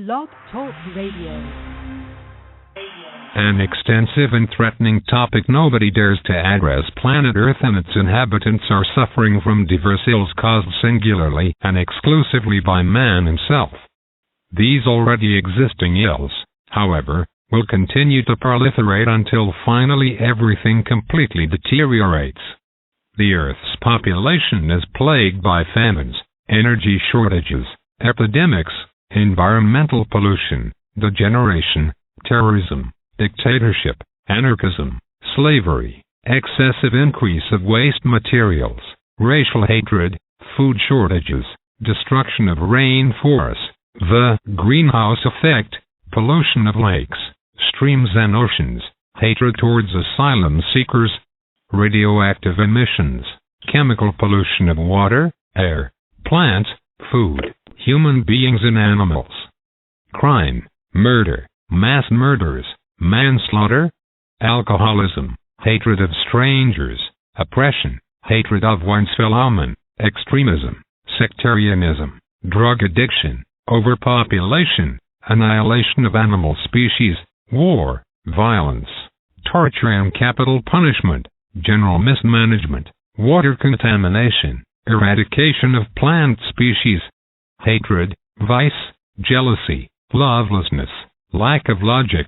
Blog Talk Radio. An extensive and threatening topic nobody dares to address. Planet Earth and its inhabitants are suffering from diverse ills caused singularly and exclusively by man himself. These already existing ills, however, will continue to proliferate until finally everything completely deteriorates. The Earth's population is plagued by famines, energy shortages, epidemics, environmental pollution, degeneration, terrorism, dictatorship, anarchism, slavery, excessive increase of waste materials, racial hatred, food shortages, destruction of rainforests, the greenhouse effect, pollution of lakes, streams and oceans, hatred towards asylum seekers, radioactive emissions, chemical pollution of water, air, plants, food, human beings and animals, crime, murder, mass murders, manslaughter, alcoholism, hatred of strangers, oppression, hatred of one's fellow man, extremism, sectarianism, drug addiction, overpopulation, annihilation of animal species, war, violence, torture and capital punishment, general mismanagement, water contamination, eradication of plant species, hatred, vice, jealousy, lovelessness, lack of logic,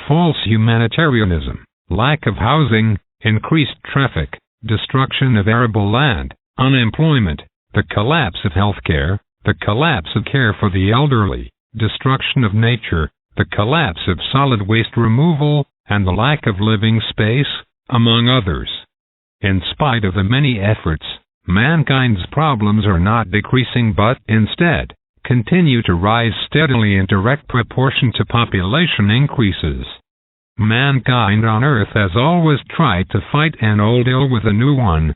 false humanitarianism, lack of housing, increased traffic, destruction of arable land, unemployment, the collapse of healthcare, the collapse of care for the elderly, destruction of nature, the collapse of solid waste removal, and the lack of living space, among others. In spite of the many efforts, mankind's problems are not decreasing but, instead, continue to rise steadily in direct proportion to population increases. Mankind on Earth has always tried to fight an old ill with a new one.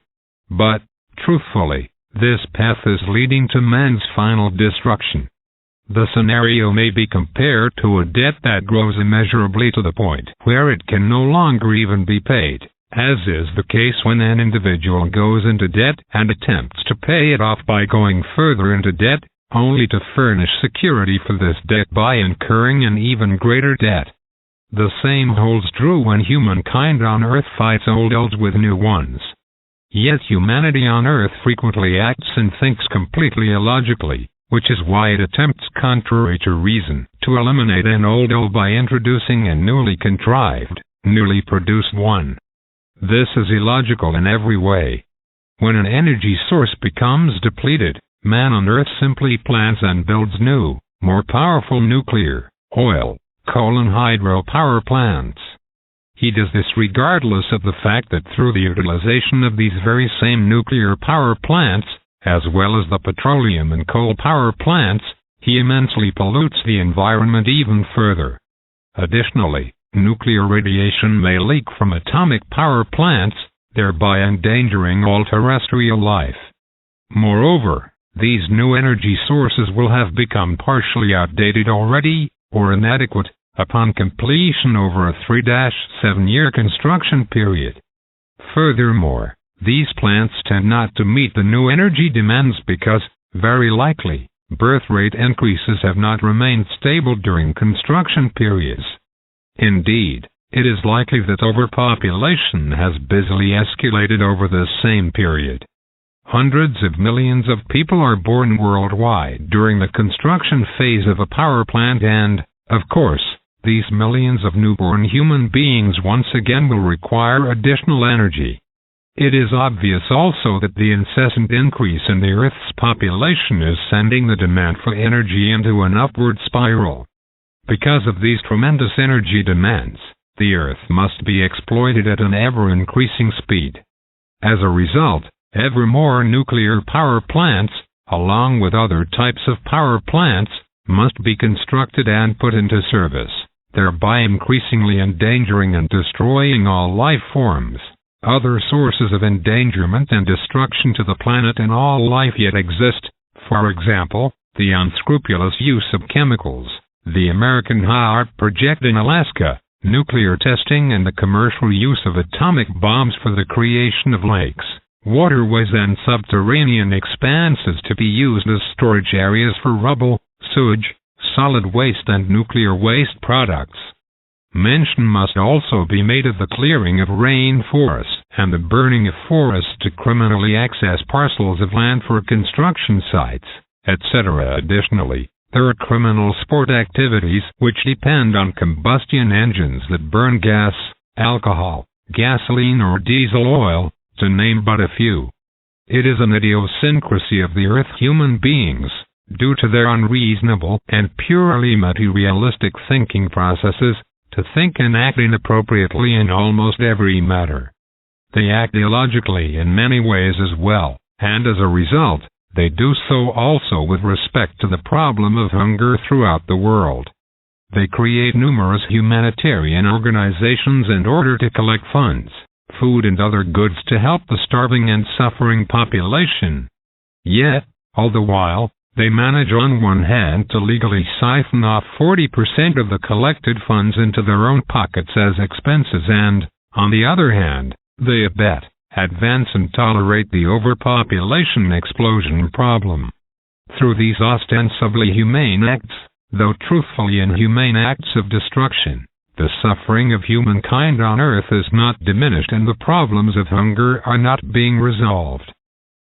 But, truthfully, this path is leading to man's final destruction. The scenario may be compared to a debt that grows immeasurably to the point where it can no longer even be paid, as is the case when an individual goes into debt and attempts to pay it off by going further into debt, only to furnish security for this debt by incurring an even greater debt. The same holds true when humankind on Earth fights old ills with new ones. Yet humanity on Earth frequently acts and thinks completely illogically, which is why it attempts, contrary to reason, to eliminate an old ill by introducing a newly contrived, newly produced one. This is illogical in every way. When an energy source becomes depleted, man on Earth simply plants and builds new, more powerful nuclear, oil, coal and hydro power plants. He does this regardless of the fact that through the utilization of these very same nuclear power plants, as well as the petroleum and coal power plants, he immensely pollutes the environment even further. Additionally, nuclear radiation may leak from atomic power plants, thereby endangering all terrestrial life. Moreover, these new energy sources will have become partially outdated already, or inadequate, upon completion over a 3-7-year construction period. Furthermore, these plants tend not to meet the new energy demands because, very likely, birth rate increases have not remained stable during construction periods. Indeed, it is likely that overpopulation has busily escalated over this same period. Hundreds of millions of people are born worldwide during the construction phase of a power plant and, of course, these millions of newborn human beings once again will require additional energy. It is obvious also that the incessant increase in the Earth's population is sending the demand for energy into an upward spiral. Because of these tremendous energy demands, the Earth must be exploited at an ever-increasing speed. As a result, ever more nuclear power plants, along with other types of power plants, must be constructed and put into service, thereby increasingly endangering and destroying all life forms. Other sources of endangerment and destruction to the planet and all life yet exist, for example, the unscrupulous use of chemicals, the American HAARP project in Alaska, nuclear testing and the commercial use of atomic bombs for the creation of lakes, waterways and subterranean expanses to be used as storage areas for rubble, sewage, solid waste and nuclear waste products. Mention must also be made of the clearing of rainforests and the burning of forests to criminally access parcels of land for construction sites, etc. Additionally, there are criminal sport activities which depend on combustion engines that burn gas, alcohol, gasoline or diesel oil, to name but a few. It is an idiosyncrasy of the earth human beings, due to their unreasonable and purely materialistic thinking processes, to think and act inappropriately in almost every matter. They act illogically in many ways as well, and as a result, they do so also with respect to the problem of hunger throughout the world. They create numerous humanitarian organizations in order to collect funds, food and other goods to help the starving and suffering population. Yet, all the while, they manage on one hand to legally siphon off 40% of the collected funds into their own pockets as expenses and, on the other hand, they abet, advance and tolerate the overpopulation explosion problem. Through these ostensibly humane acts, though truthfully inhumane acts of destruction, the suffering of humankind on earth is not diminished and the problems of hunger are not being resolved.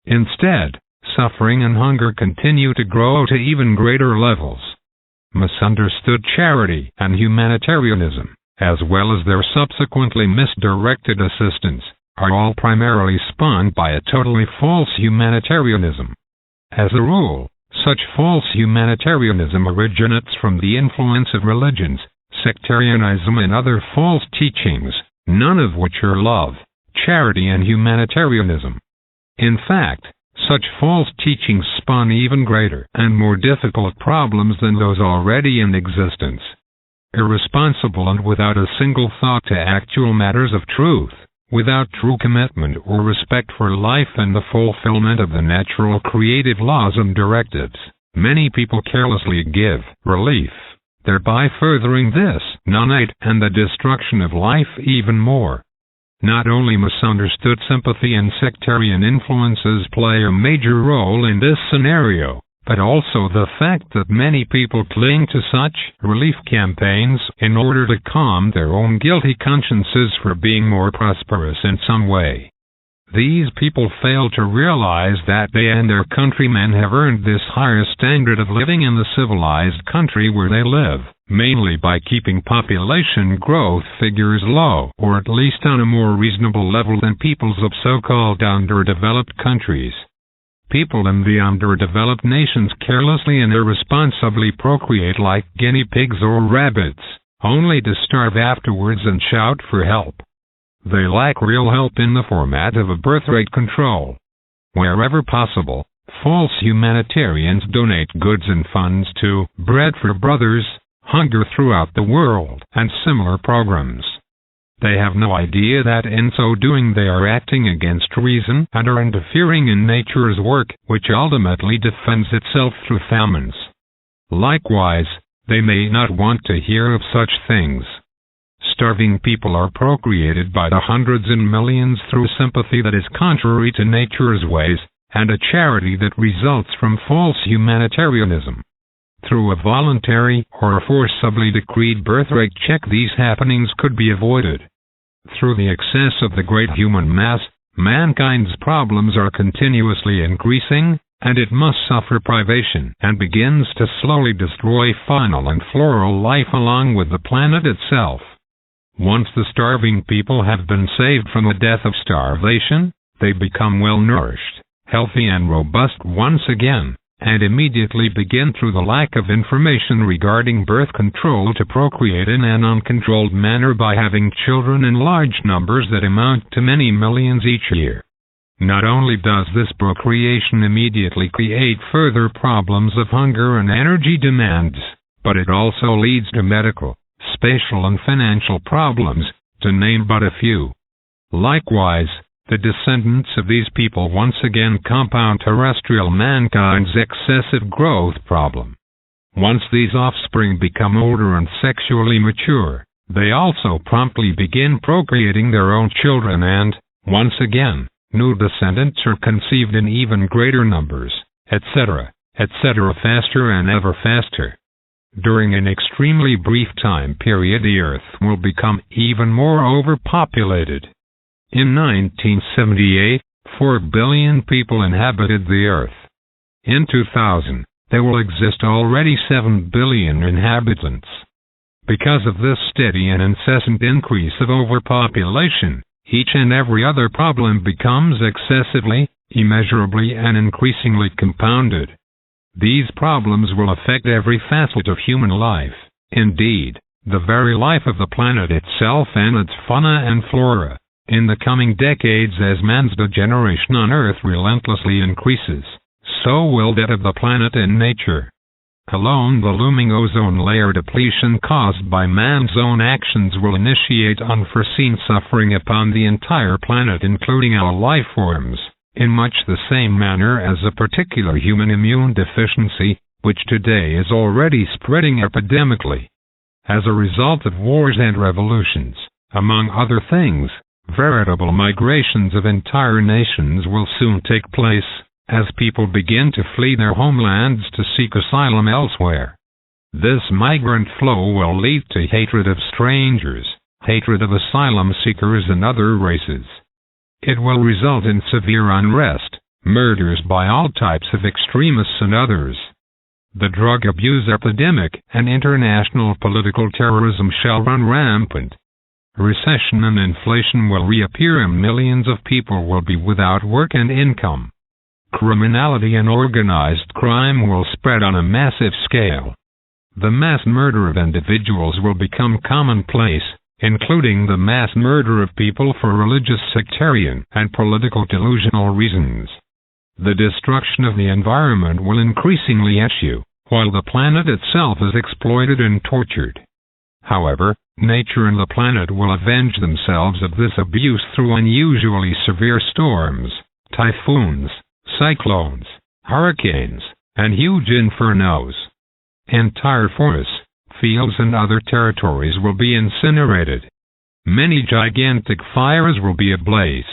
Instead, suffering and hunger continue to grow to even greater levels. Misunderstood charity and humanitarianism, as well as their subsequently misdirected assistance, are all primarily spawned by a totally false humanitarianism. As a rule, such false humanitarianism originates from the influence of religions, sectarianism and other false teachings, none of which are love, charity and humanitarianism. In fact, such false teachings spawn even greater and more difficult problems than those already in existence. Irresponsible and without a single thought to actual matters of truth, without true commitment or respect for life and the fulfillment of the natural creative laws and directives, many people carelessly give relief, thereby furthering this non-aid and the destruction of life even more. Not only misunderstood sympathy and sectarian influences play a major role in this scenario, but also the fact that many people cling to such relief campaigns in order to calm their own guilty consciences for being more prosperous in some way. These people fail to realize that they and their countrymen have earned this higher standard of living in the civilized country where they live, mainly by keeping population growth figures low or at least on a more reasonable level than peoples of so-called underdeveloped countries. People in the underdeveloped nations carelessly and irresponsibly procreate like guinea pigs or rabbits, only to starve afterwards and shout for help. They lack real help in the format of a birth rate control. Wherever possible, false humanitarians donate goods and funds to Bread for Brothers, Hunger Throughout the World, and similar programs. They have no idea that in so doing they are acting against reason and are interfering in nature's work, which ultimately defends itself through famines. Likewise, they may not want to hear of such things. Starving people are procreated by the hundreds and millions through sympathy that is contrary to nature's ways, and a charity that results from false humanitarianism. Through a voluntary or forcibly decreed birth rate check, these happenings could be avoided. Through the excess of the great human mass, mankind's problems are continuously increasing, and it must suffer privation and begins to slowly destroy faunal and floral life along with the planet itself. Once the starving people have been saved from the death of starvation, they become well-nourished, healthy and robust once again, and immediately begin through the lack of information regarding birth control to procreate in an uncontrolled manner by having children in large numbers that amount to many millions each year. Not only does this procreation immediately create further problems of hunger and energy demands, but it also leads to medical, spatial and financial problems, to name but a few. Likewise, the descendants of these people once again compound terrestrial mankind's excessive growth problem. Once these offspring become older and sexually mature, they also promptly begin procreating their own children and, once again, new descendants are conceived in even greater numbers, etc., faster and ever faster. During an extremely brief time period, the Earth will become even more overpopulated. In 1978, 4 billion people inhabited the Earth. In 2000, there will exist already 7 billion inhabitants. Because of this steady and incessant increase of overpopulation, each and every other problem becomes excessively, immeasurably, and increasingly compounded. These problems will affect every facet of human life, indeed, the very life of the planet itself and its fauna and flora. In the coming decades, as man's degeneration on Earth relentlessly increases, so will that of the planet and nature. Alone, the looming ozone layer depletion caused by man's own actions will initiate unforeseen suffering upon the entire planet, including our life forms, in much the same manner as a particular human immune deficiency, which today is already spreading epidemically. As a result of wars and revolutions, among other things, veritable migrations of entire nations will soon take place, as people begin to flee their homelands to seek asylum elsewhere. This migrant flow will lead to hatred of strangers, hatred of asylum seekers and other races. It will result in severe unrest, murders by all types of extremists and others. The drug abuse epidemic and international political terrorism shall run rampant. Recession and inflation will reappear and millions of people will be without work and income. Criminality and organized crime will spread on a massive scale. The mass murder of individuals will become commonplace, including the mass murder of people for religious, sectarian, and political delusional reasons. The destruction of the environment will increasingly ensue, while the planet itself is exploited and tortured. However, nature and the planet will avenge themselves of this abuse through unusually severe storms, typhoons, cyclones, hurricanes, and huge infernos. Entire forests, fields, and other territories will be incinerated. Many gigantic fires will be ablaze.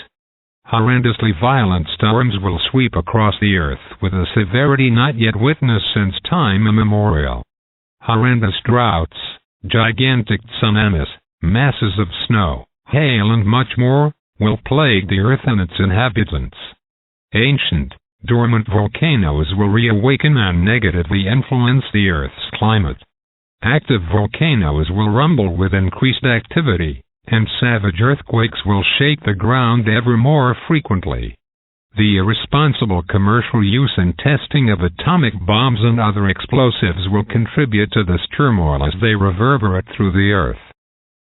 Horrendously violent storms will sweep across the earth with a severity not yet witnessed since time immemorial. Horrendous droughts, gigantic tsunamis, masses of snow, hail, and much more will plague the earth and its inhabitants. Ancient, dormant volcanoes will reawaken and negatively influence the Earth's climate. Active volcanoes will rumble with increased activity, and savage earthquakes will shake the ground ever more frequently. The irresponsible commercial use and testing of atomic bombs and other explosives will contribute to this turmoil as they reverberate through the Earth.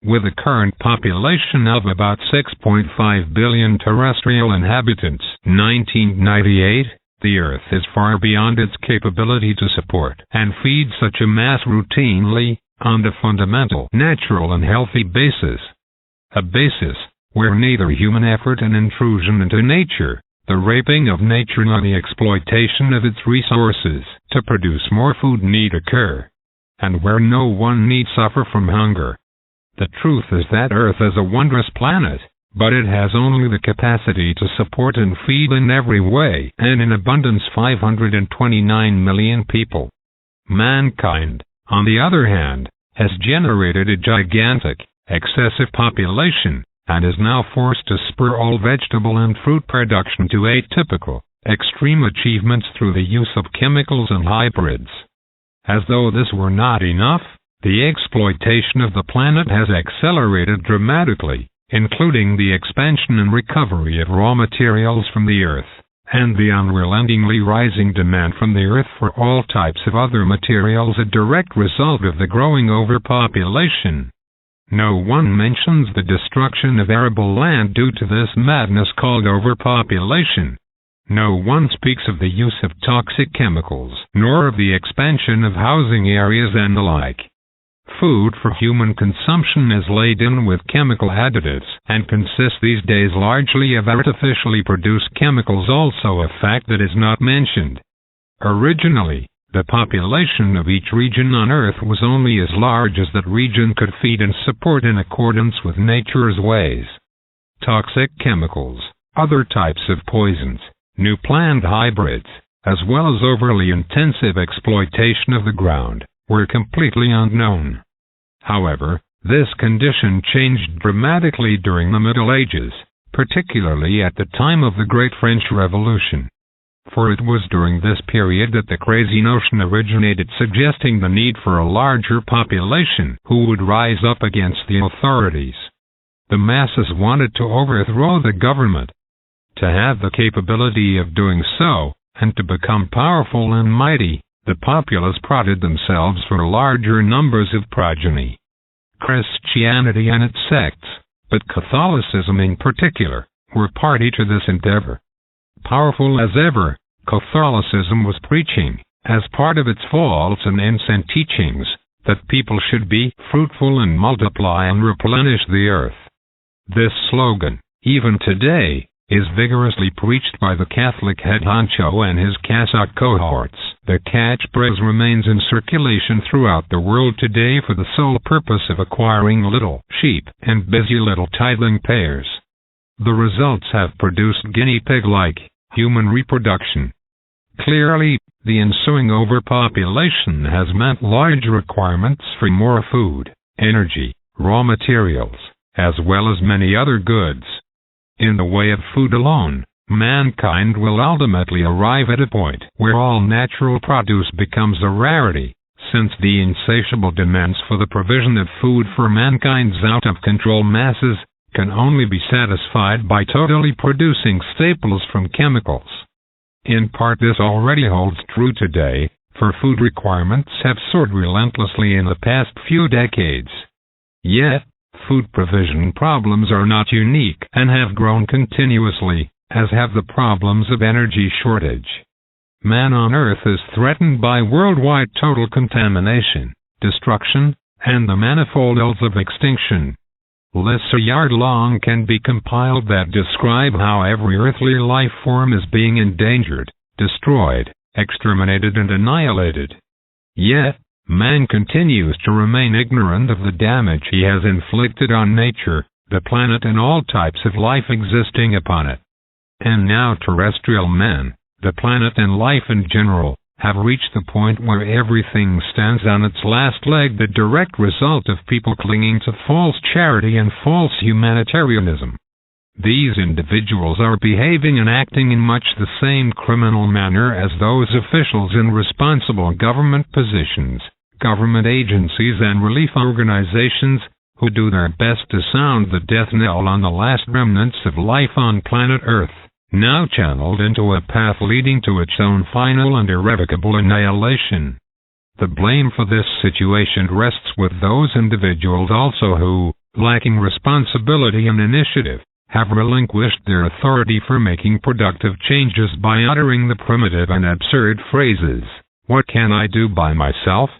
With a current population of about 6.5 billion terrestrial inhabitants, 1998, the Earth is far beyond its capability to support and feed such a mass routinely, on the fundamental, natural and healthy basis. A basis where neither human effort and intrusion into nature, the raping of nature nor the exploitation of its resources to produce more food need occur, and where no one need suffer from hunger. The truth is that Earth is a wondrous planet, but it has only the capacity to support and feed in every way and in abundance 529 million people. Mankind, on the other hand, has generated a gigantic, excessive population, and is now forced to spur all vegetable and fruit production to atypical, extreme achievements through the use of chemicals and hybrids. As though this were not enough, the exploitation of the planet has accelerated dramatically, including the expansion and recovery of raw materials from the Earth, and the unrelentingly rising demand from the Earth for all types of other materials, a direct result of the growing overpopulation. No one mentions the destruction of arable land due to this madness called overpopulation. No one speaks of the use of toxic chemicals, nor of the expansion of housing areas and the like. Food for human consumption is laden with chemical additives and consists these days largely of artificially produced chemicals, also a fact that is not mentioned. Originally, the population of each region on Earth was only as large as that region could feed and support in accordance with nature's ways. Toxic chemicals, other types of poisons, new plant hybrids, as well as overly intensive exploitation of the ground, were completely unknown. However, this condition changed dramatically during the Middle Ages, particularly at the time of the Great French Revolution. For it was during this period that the crazy notion originated, suggesting the need for a larger population who would rise up against the authorities. The masses wanted to overthrow the government. To have the capability of doing so, and to become powerful and mighty, the populace prodded themselves for larger numbers of progeny. Christianity and its sects, but Catholicism in particular, were party to this endeavor. Powerful as ever, Catholicism was preaching, as part of its false and insane teachings, that people should be fruitful and multiply and replenish the earth. This slogan, even today, is vigorously preached by the Catholic head honcho and his Cossack cohorts. The catchphrase remains in circulation throughout the world today for the sole purpose of acquiring little sheep and busy little tithing payers. The results have produced guinea pig-like human reproduction. Clearly, the ensuing overpopulation has meant large requirements for more food, energy, raw materials, as well as many other goods. In the way of food alone, mankind will ultimately arrive at a point where all natural produce becomes a rarity, since the insatiable demands for the provision of food for mankind's out-of-control masses can only be satisfied by totally producing staples from chemicals. In part, this already holds true today, for food requirements have soared relentlessly in the past few decades. Yet, food provision problems are not unique and have grown continuously, as have the problems of energy shortage. Man on Earth is threatened by worldwide total contamination, destruction, and the manifold ills of extinction. Lists a yard long can be compiled that describe how every earthly life form is being endangered, destroyed, exterminated, and annihilated. Yet, man continues to remain ignorant of the damage he has inflicted on nature, the planet, and all types of life existing upon it. And now terrestrial man, the planet and life in general, have reached the point where everything stands on its last leg, the direct result of people clinging to false charity and false humanitarianism. These individuals are behaving and acting in much the same criminal manner as those officials in responsible government positions, government agencies, and relief organizations, who do their best to sound the death knell on the last remnants of life on planet Earth, now channeled into a path leading to its own final and irrevocable annihilation. The blame for this situation rests with those individuals also who, lacking responsibility and initiative, have relinquished their authority for making productive changes by uttering the primitive and absurd phrases, "What can I do by myself?"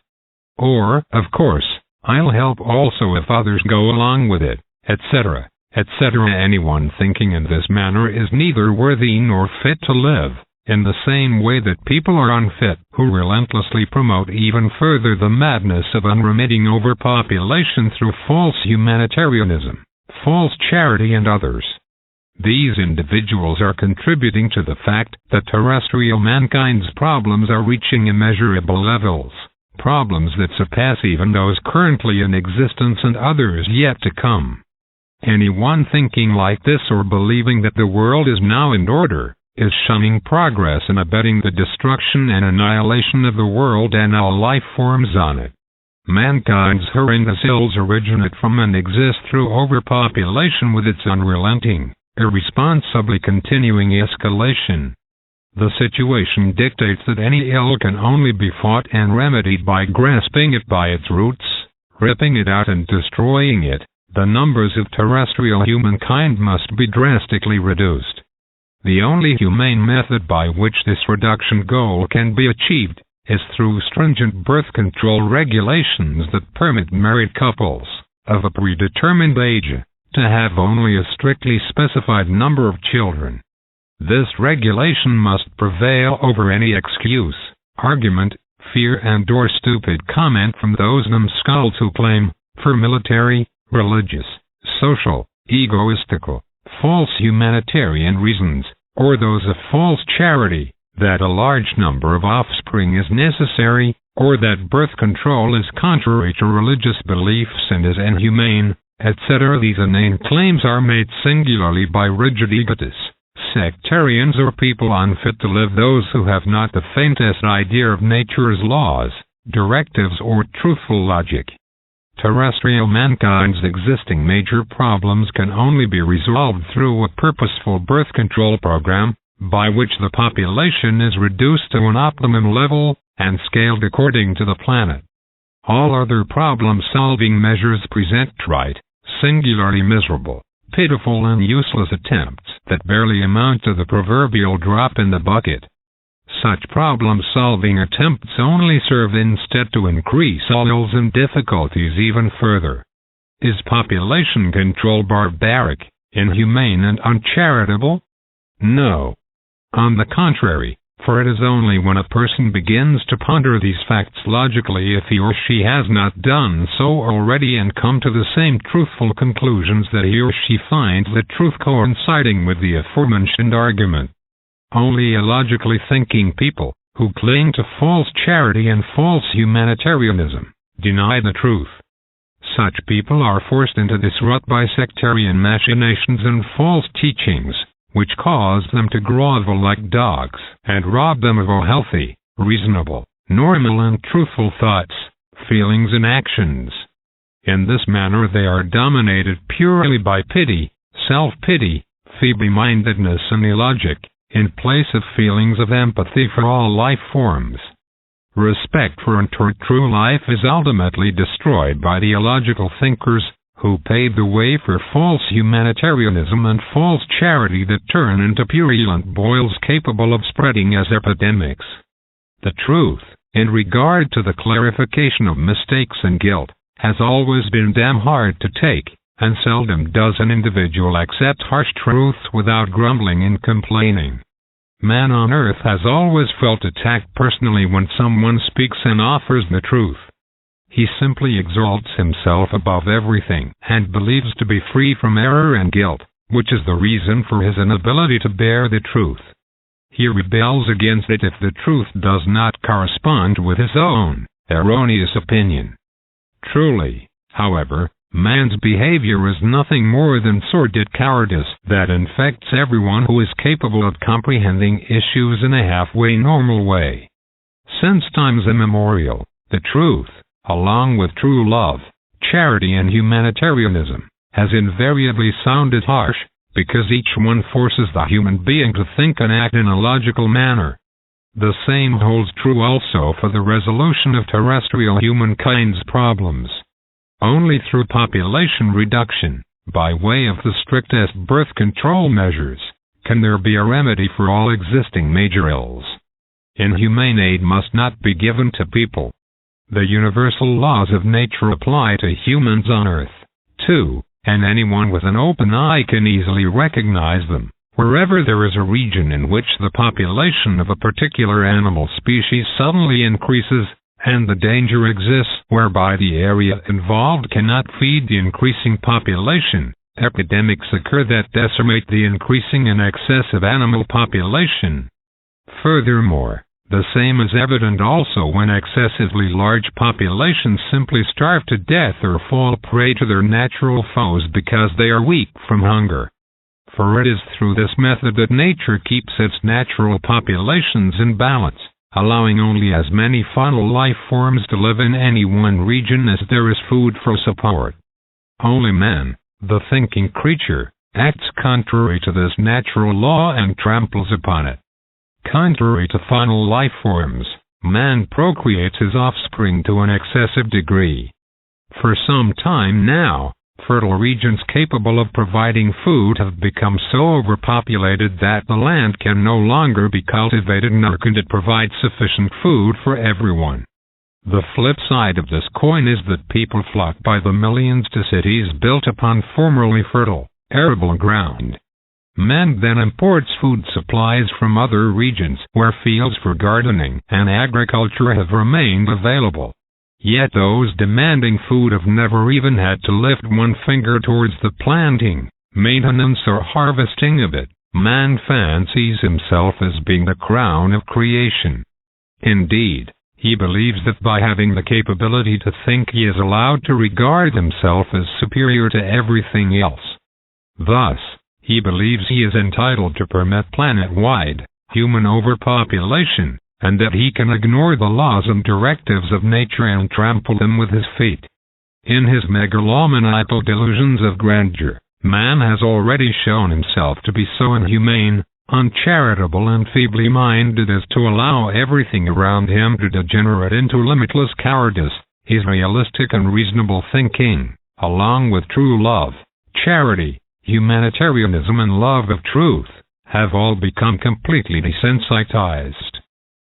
Or, "Of course, I'll help also if others go along with it," etc., etc. Anyone thinking in this manner is neither worthy nor fit to live, in the same way that people are unfit who relentlessly promote even further the madness of unremitting overpopulation through false humanitarianism, false charity, and others. These individuals are contributing to the fact that terrestrial mankind's problems are reaching immeasurable levels, problems that surpass even those currently in existence and others yet to come. Anyone thinking like this or believing that the world is now in order is shunning progress and abetting the destruction and annihilation of the world and all life forms on it. Mankind's horrendous ills originate from and exist through overpopulation with its unrelenting, irresponsibly continuing escalation. The situation dictates that any ill can only be fought and remedied by grasping it by its roots, ripping it out and destroying it. The numbers of terrestrial humankind must be drastically reduced. The only humane method by which this reduction goal can be achieved is through stringent birth control regulations that permit married couples, of a predetermined age, to have only a strictly specified number of children. This regulation must prevail over any excuse, argument, fear, and/or stupid comment from those numbskulls who claim, for military, religious, social, egoistical, false humanitarian reasons, or those of false charity, that a large number of offspring is necessary, or that birth control is contrary to religious beliefs and is inhumane, etc. These inane claims are made singularly by rigid egotists, sectarians, or people unfit to live, those who have not the faintest idea of nature's laws, directives, or truthful logic. Terrestrial mankind's existing major problems can only be resolved through a purposeful birth control program, by which the population is reduced to an optimum level and scaled according to the planet. All other problem-solving measures present trite, singularly miserable, pitiful, and useless attempts that barely amount to the proverbial drop in the bucket. Such problem-solving attempts only serve instead to increase all ills and difficulties even further. Is population control barbaric, inhumane, and uncharitable? No. On the contrary, for it is only when a person begins to ponder these facts logically, if he or she has not done so already and come to the same truthful conclusions, that he or she finds the truth coinciding with the aforementioned argument. Only illogically thinking people, who cling to false charity and false humanitarianism, deny the truth. Such people are forced into this rut by sectarian machinations and false teachings, which cause them to grovel like dogs, and rob them of all healthy, reasonable, normal, and truthful thoughts, feelings, and actions. In this manner they are dominated purely by pity, self-pity, feeble-mindedness, and illogic, in place of feelings of empathy for all life forms. Respect for and toward true life is ultimately destroyed by the illogical thinkers, who paved the way for false humanitarianism and false charity that turn into purulent boils capable of spreading as epidemics. The truth, in regard to the clarification of mistakes and guilt, has always been damn hard to take, and seldom does an individual accept harsh truths without grumbling and complaining. Man on earth has always felt attacked personally when someone speaks and offers the truth. He simply exalts himself above everything and believes to be free from error and guilt, which is the reason for his inability to bear the truth. He rebels against it if the truth does not correspond with his own erroneous opinion. Truly, however, man's behavior is nothing more than sordid cowardice that infects everyone who is capable of comprehending issues in a halfway normal way. Since times immemorial, the truth, along with true love, charity, and humanitarianism, has invariably sounded harsh, because each one forces the human being to think and act in a logical manner. The same holds true also for the resolution of terrestrial humankind's problems. Only through population reduction, by way of the strictest birth control measures, can there be a remedy for all existing major ills. Inhumane aid must not be given to people. The universal laws of nature apply to humans on Earth, too, and anyone with an open eye can easily recognize them. Wherever there is a region in which the population of a particular animal species suddenly increases, and the danger exists whereby the area involved cannot feed the increasing population, epidemics occur that decimate the increasing and excessive animal population. Furthermore, the same is evident also when excessively large populations simply starve to death or fall prey to their natural foes because they are weak from hunger. For it is through this method that nature keeps its natural populations in balance, allowing only as many final life forms to live in any one region as there is food for support. Only man, the thinking creature, acts contrary to this natural law and tramples upon it. Contrary to final life forms, man procreates his offspring to an excessive degree. For some time now, fertile regions capable of providing food have become so overpopulated that the land can no longer be cultivated, nor can it provide sufficient food for everyone. The flip side of this coin is that people flock by the millions to cities built upon formerly fertile, arable ground. Man then imports food supplies from other regions where fields for gardening and agriculture have remained available. Yet those demanding food have never even had to lift one finger towards the planting, maintenance, or harvesting of it. Man fancies himself as being the crown of creation. Indeed, He believes that by having the capability to think, he is allowed to regard himself as superior to everything else. Thus, he believes he is entitled to permit planet-wide human overpopulation, and that he can ignore the laws and directives of nature and trample them with his feet. In his megalomaniacal delusions of grandeur, man has already shown himself to be so inhumane, uncharitable, and feebly minded as to allow everything around him to degenerate into limitless cowardice. His realistic and reasonable thinking, along with true love, charity, humanitarianism, and love of truth, have all become completely desensitized.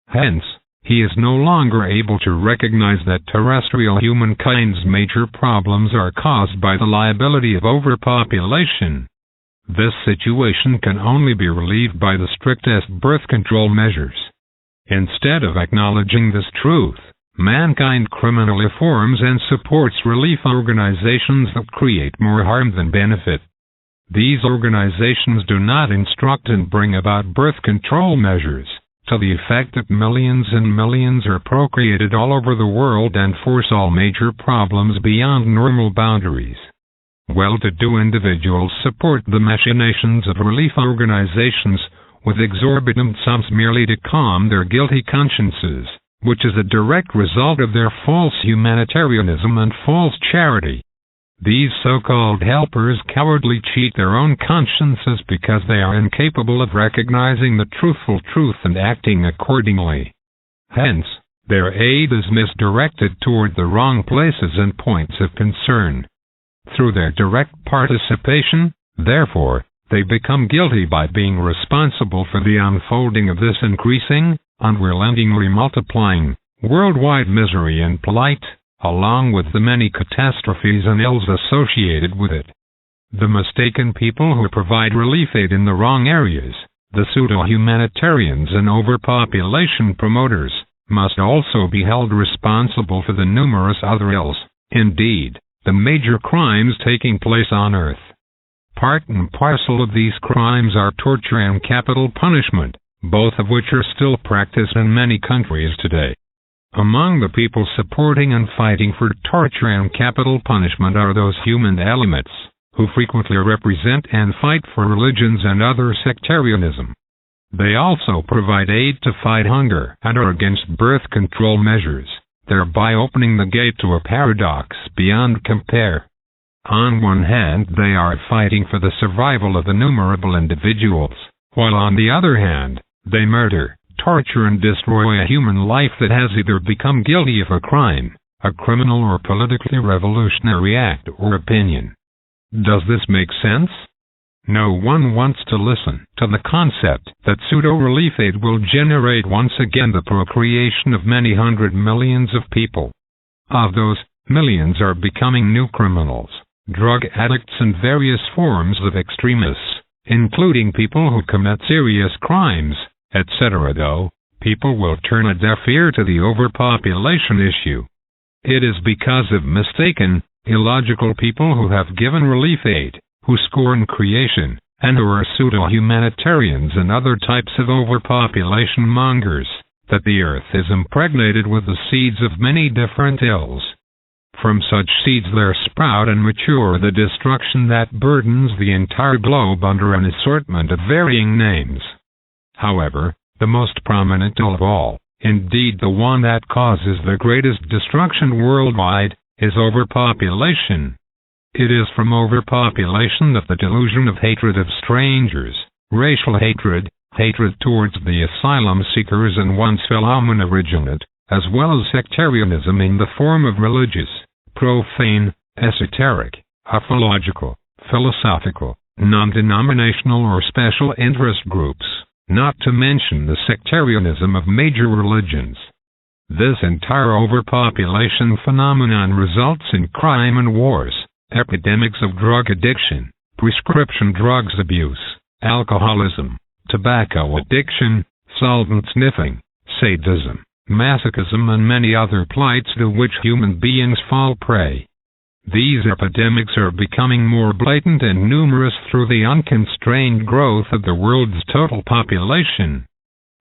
Hence, he is no longer able to recognize that terrestrial humankind's major problems are caused by the liability of overpopulation. This situation can only be relieved by the strictest birth control measures. Instead of acknowledging this truth, mankind criminally forms and supports relief organizations that create more harm than benefit. These organizations do not instruct and bring about birth control measures to the effect that millions and millions are procreated all over the world and force all major problems beyond normal boundaries. Well-to-do individuals support the machinations of relief organizations with exorbitant sums merely to calm their guilty consciences, which is a direct result of their false humanitarianism and false charity. These so-called helpers cowardly cheat their own consciences because they are incapable of recognizing the truthful truth and acting accordingly. Hence, their aid is misdirected toward the wrong places and points of concern. Through their direct participation, therefore, they become guilty by being responsible for the unfolding of this increasing, unrelentingly multiplying, worldwide misery and plight, along with the many catastrophes and ills associated with it. The mistaken people who provide relief aid in the wrong areas, the pseudo-humanitarians and overpopulation promoters, must also be held responsible for the numerous other ills, indeed, the major crimes taking place on earth. Part and parcel of these crimes are torture and capital punishment, both of which are still practiced in many countries today. Among the people supporting and fighting for torture and capital punishment are those human elements who frequently represent and fight for religions and other sectarianism. They also provide aid to fight hunger and are against birth control measures, thereby opening the gate to a paradox beyond compare. On one hand, they are fighting for the survival of innumerable individuals, while on the other hand, they murder, torture, and destroy a human life that has either become guilty of a crime, a criminal or politically revolutionary act or opinion. Does this make sense? No one wants to listen to the concept that pseudo-relief aid will generate once again the procreation of many hundred millions of people. Of those, millions are becoming new criminals, drug addicts, and various forms of extremists, including people who commit serious crimes, etc. Though, people will turn a deaf ear to the overpopulation issue. It is because of mistaken, illogical people who have given relief aid, who scorn creation, and who are pseudo-humanitarians and other types of overpopulation mongers, that the earth is impregnated with the seeds of many different ills. From such seeds there sprout and mature the destruction that burdens the entire globe under an assortment of varying names. However, the most prominent ill of all, indeed the one that causes the greatest destruction worldwide, is overpopulation. It is from overpopulation that the delusion of hatred of strangers, racial hatred, hatred towards the asylum seekers and one's fellow men originate, as well as sectarianism in the form of religious, profane, esoteric, ufological, philosophical, non-denominational or special interest groups, not to mention the sectarianism of major religions. This entire overpopulation phenomenon results in crime and wars, epidemics of drug addiction, prescription drugs abuse, alcoholism, tobacco addiction, solvent sniffing, sadism, masochism, and many other plights to which human beings fall prey. These epidemics are becoming more blatant and numerous through the unconstrained growth of the world's total population.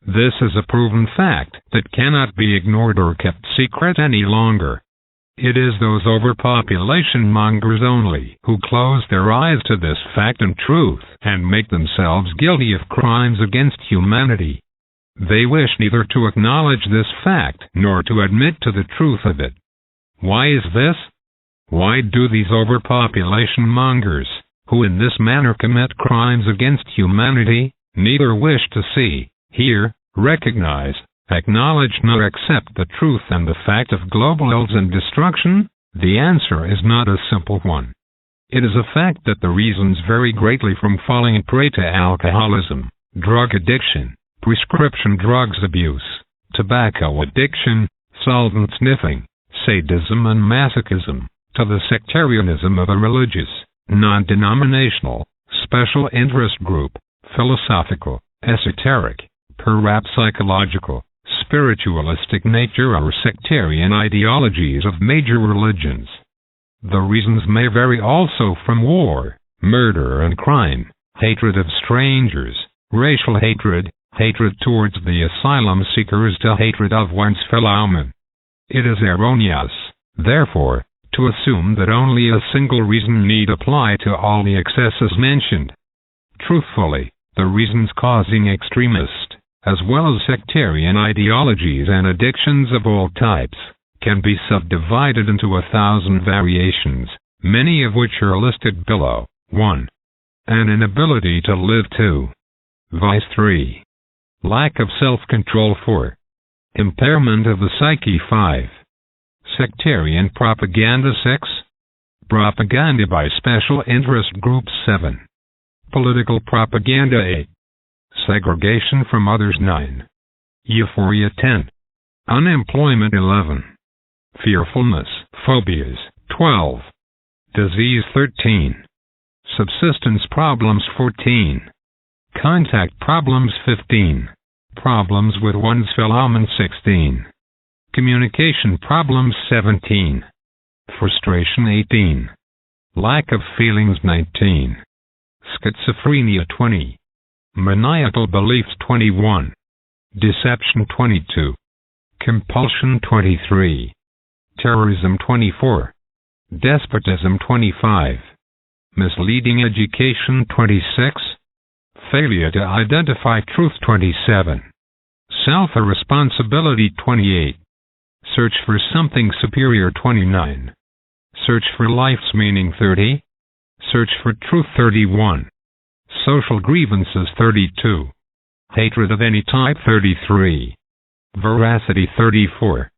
This is a proven fact that cannot be ignored or kept secret any longer. It is those overpopulation mongers only who close their eyes to this fact and truth and make themselves guilty of crimes against humanity. They wish neither to acknowledge this fact nor to admit to the truth of it. Why is this? Why do these overpopulation mongers, who in this manner commit crimes against humanity, neither wish to see, hear, recognize, acknowledge nor accept the truth and the fact of global ills and destruction? The answer is not a simple one. It is a fact that the reasons vary greatly from falling prey to alcoholism, drug addiction, prescription drugs abuse, tobacco addiction, solvent sniffing, sadism and masochism, to the sectarianism of a religious, non-denominational, special interest group, philosophical, esoteric, parapsychological, spiritualistic nature or sectarian ideologies of major religions. The reasons may vary also from war, murder and crime, hatred of strangers, racial hatred, hatred towards the asylum seekers to hatred of one's fellow man. It is erroneous, therefore, to assume that only a single reason need apply to all the excesses mentioned. Truthfully, the reasons causing extremist, as well as sectarian ideologies and addictions of all types, can be subdivided into 1,000 variations, many of which are listed below. 1. An inability to live. 2. Vice. 3. Lack of self-control. 4. Impairment of the psyche. 5. Sectarian propaganda. 6. Propaganda by special interest groups. 7. Political propaganda. 8. Segregation from others. 9. Euphoria. 10. Unemployment. 11. Fearfulness, phobias. 12. Disease. 13. Subsistence problems. 14. Contact problems. 15. Problems with one's fellow man. 16. Communication problems. 17. Frustration. 18. Lack of feelings. 19. Schizophrenia. 20. Maniacal beliefs. 21. Deception. 22. Compulsion. 23. Terrorism. 24. Despotism. 25. Misleading education. 26. Failure to identify truth. 27. Self-irresponsibility. 28. Search for something superior. 29. Search for life's meaning. 30. Search for truth. 31. Social grievances. 32. Hatred of any type. 33. Veracity. 34.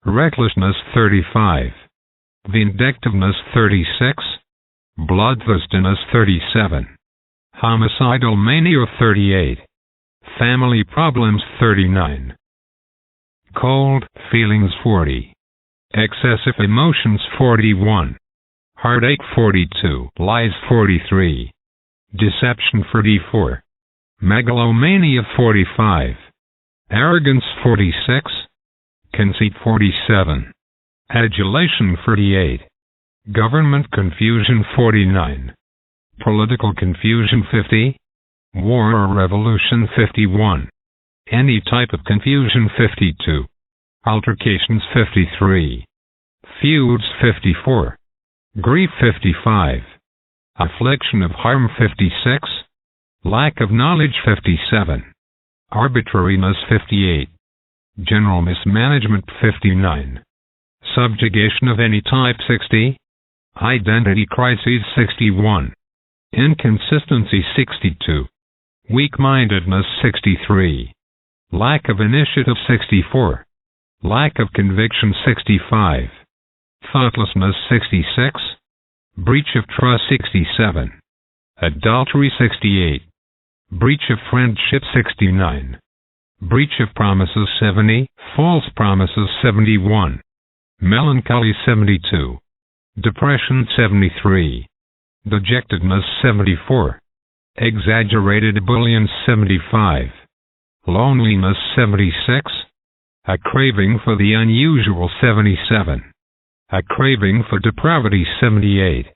Recklessness. 35. Vindictiveness. 36. Bloodthirstiness. 37. Homicidal mania. 38. Family problems. 39. Cold feelings. 40. Excessive emotions. 41. Heartache. 42. Lies. 43. Deception. 44. Megalomania. 45. Arrogance. 46. Conceit. 47. Adulation. 48. Government confusion. 49. Political confusion. 50. War or revolution. 51. Any type of confusion. 52. Altercations. 53. Feuds. 54. Grief. 55. Affliction of harm. 56. Lack of knowledge. 57. Arbitrariness. 58. General mismanagement. 59. Subjugation of any type. 60. Identity crises. 61. Inconsistency. 62. Weak-mindedness. 63. Lack of initiative. 64. Lack of conviction. 65. Thoughtlessness. 66. Breach of trust. 67. Adultery. 68. Breach of friendship. 69. Breach of promises. 70. False promises. 71. Melancholy. 72. Depression. 73. Dejectedness. 74. Exaggerated ebullience. 75. Loneliness. 76. A craving for the unusual. 77. A craving for depravity. 78.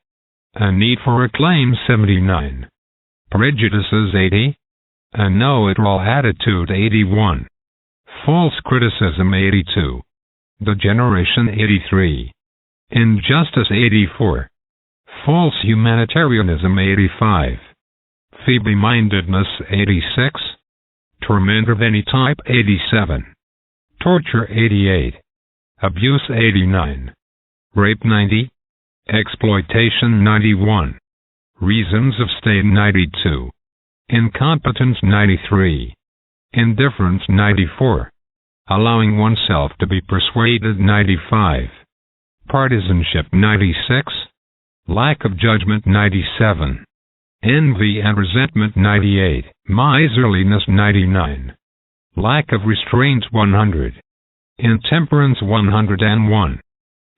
A need for acclaim. 79. Prejudices. 80. a know-it-all attitude 81, false criticism 82, degeneration 83, injustice 84, false humanitarianism 85, feeble-mindedness 86, torment of any type 87, torture 88, abuse 89, rape 90, exploitation 91, reasons of state 92, incompetence 93, indifference 94, allowing oneself to be persuaded 95, partisanship 96, lack of judgment 97, envy and resentment 98, miserliness 99, lack of restraint 100, intemperance 101,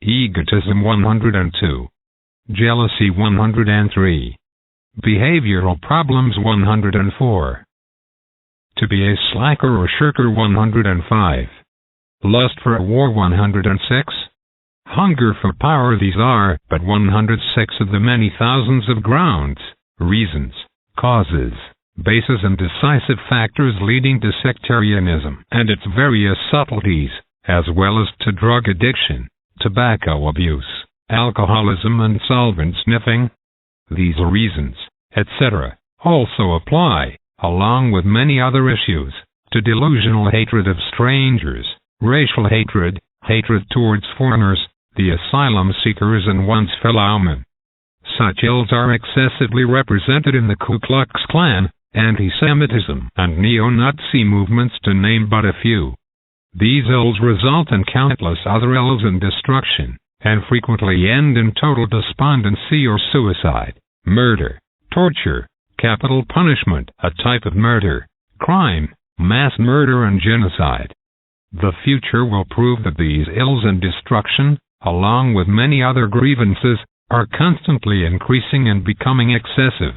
egotism 102, jealousy 103, behavioral problems 104, to be a slacker or shirker 105, lust for a war 106, hunger for power. These are but 106 of the many thousands of grounds, reasons, causes, bases and decisive factors leading to sectarianism and its various subtleties, as well as to drug addiction, tobacco abuse, alcoholism and solvent sniffing. These reasons, etc., also apply, along with many other issues, to delusional hatred of strangers, racial hatred, hatred towards foreigners, the asylum seekers and one's fellow men. Such ills are excessively represented in the Ku Klux Klan, anti-Semitism, and neo-Nazi movements, to name but a few. These ills result in countless other ills and destruction, and frequently end in total despondency or suicide, murder, torture, capital punishment, a type of murder, crime, mass murder and genocide. The future will prove that these ills and destruction, along with many other grievances, are constantly increasing and becoming excessive.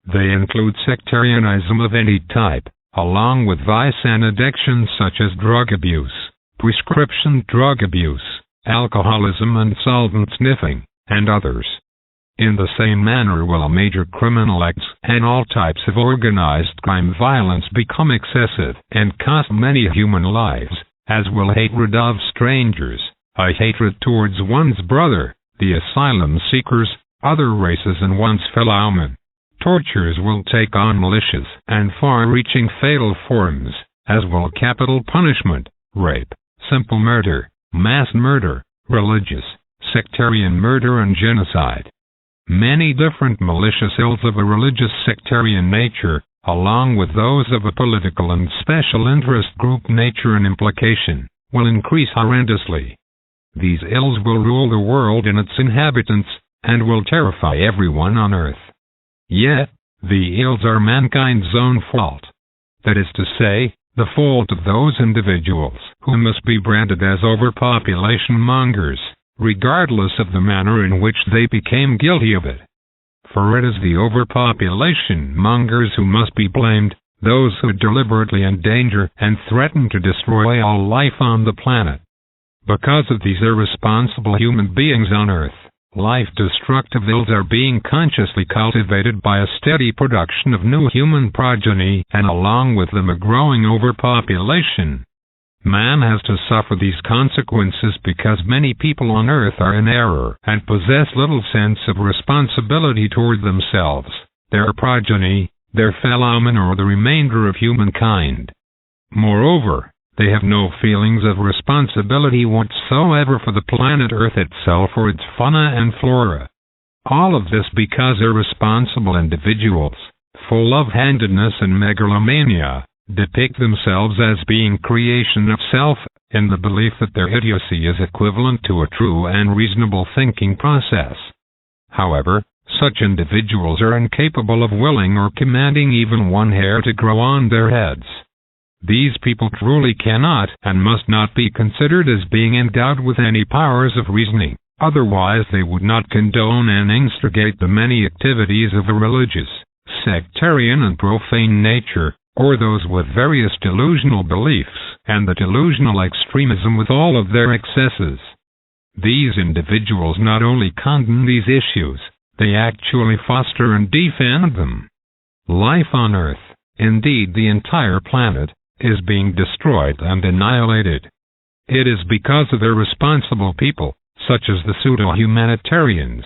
They include sectarianism of any type, along with vice and addictions such as drug abuse, prescription drug abuse, alcoholism and solvent sniffing, and others. In the same manner will major criminal acts and all types of organized crime violence become excessive and cost many human lives, as will hatred of strangers, a hatred towards one's brother, the asylum seekers, other races and one's fellow men. Tortures will take on malicious and far-reaching fatal forms, as will capital punishment, rape, simple murder, mass murder, religious, sectarian murder and genocide. Many different malicious ills of a religious sectarian nature, along with those of a political and special interest group nature and implication, will increase horrendously. These ills will rule the world and its inhabitants, and will terrify everyone on earth. Yet, the ills are mankind's own fault. That is to say, the fault of those individuals who must be branded as overpopulation mongers, regardless of the manner in which they became guilty of it. For it is the overpopulation mongers who must be blamed, those who deliberately endanger and threaten to destroy all life on the planet. Because of these irresponsible human beings on Earth, life-destructive ills are being consciously cultivated by a steady production of new human progeny, and along with them a growing overpopulation. Man has to suffer these consequences because many people on Earth are in error and possess little sense of responsibility toward themselves, their progeny, their fellow men or the remainder of humankind. Moreover, they have no feelings of responsibility whatsoever for the planet Earth itself or its fauna and flora. All of this because irresponsible individuals, full of handedness and megalomania, depict themselves as being creation of self, in the belief that their idiocy is equivalent to a true and reasonable thinking process. However, such individuals are incapable of willing or commanding even one hair to grow on their heads. These people truly cannot and must not be considered as being endowed with any powers of reasoning, otherwise they would not condone and instigate the many activities of a religious, sectarian and profane nature, or those with various delusional beliefs, and the delusional extremism with all of their excesses. These individuals not only condone these issues, they actually foster and defend them. Life on Earth, indeed the entire planet, is being destroyed and annihilated. It is because of irresponsible people, such as the pseudo-humanitarians,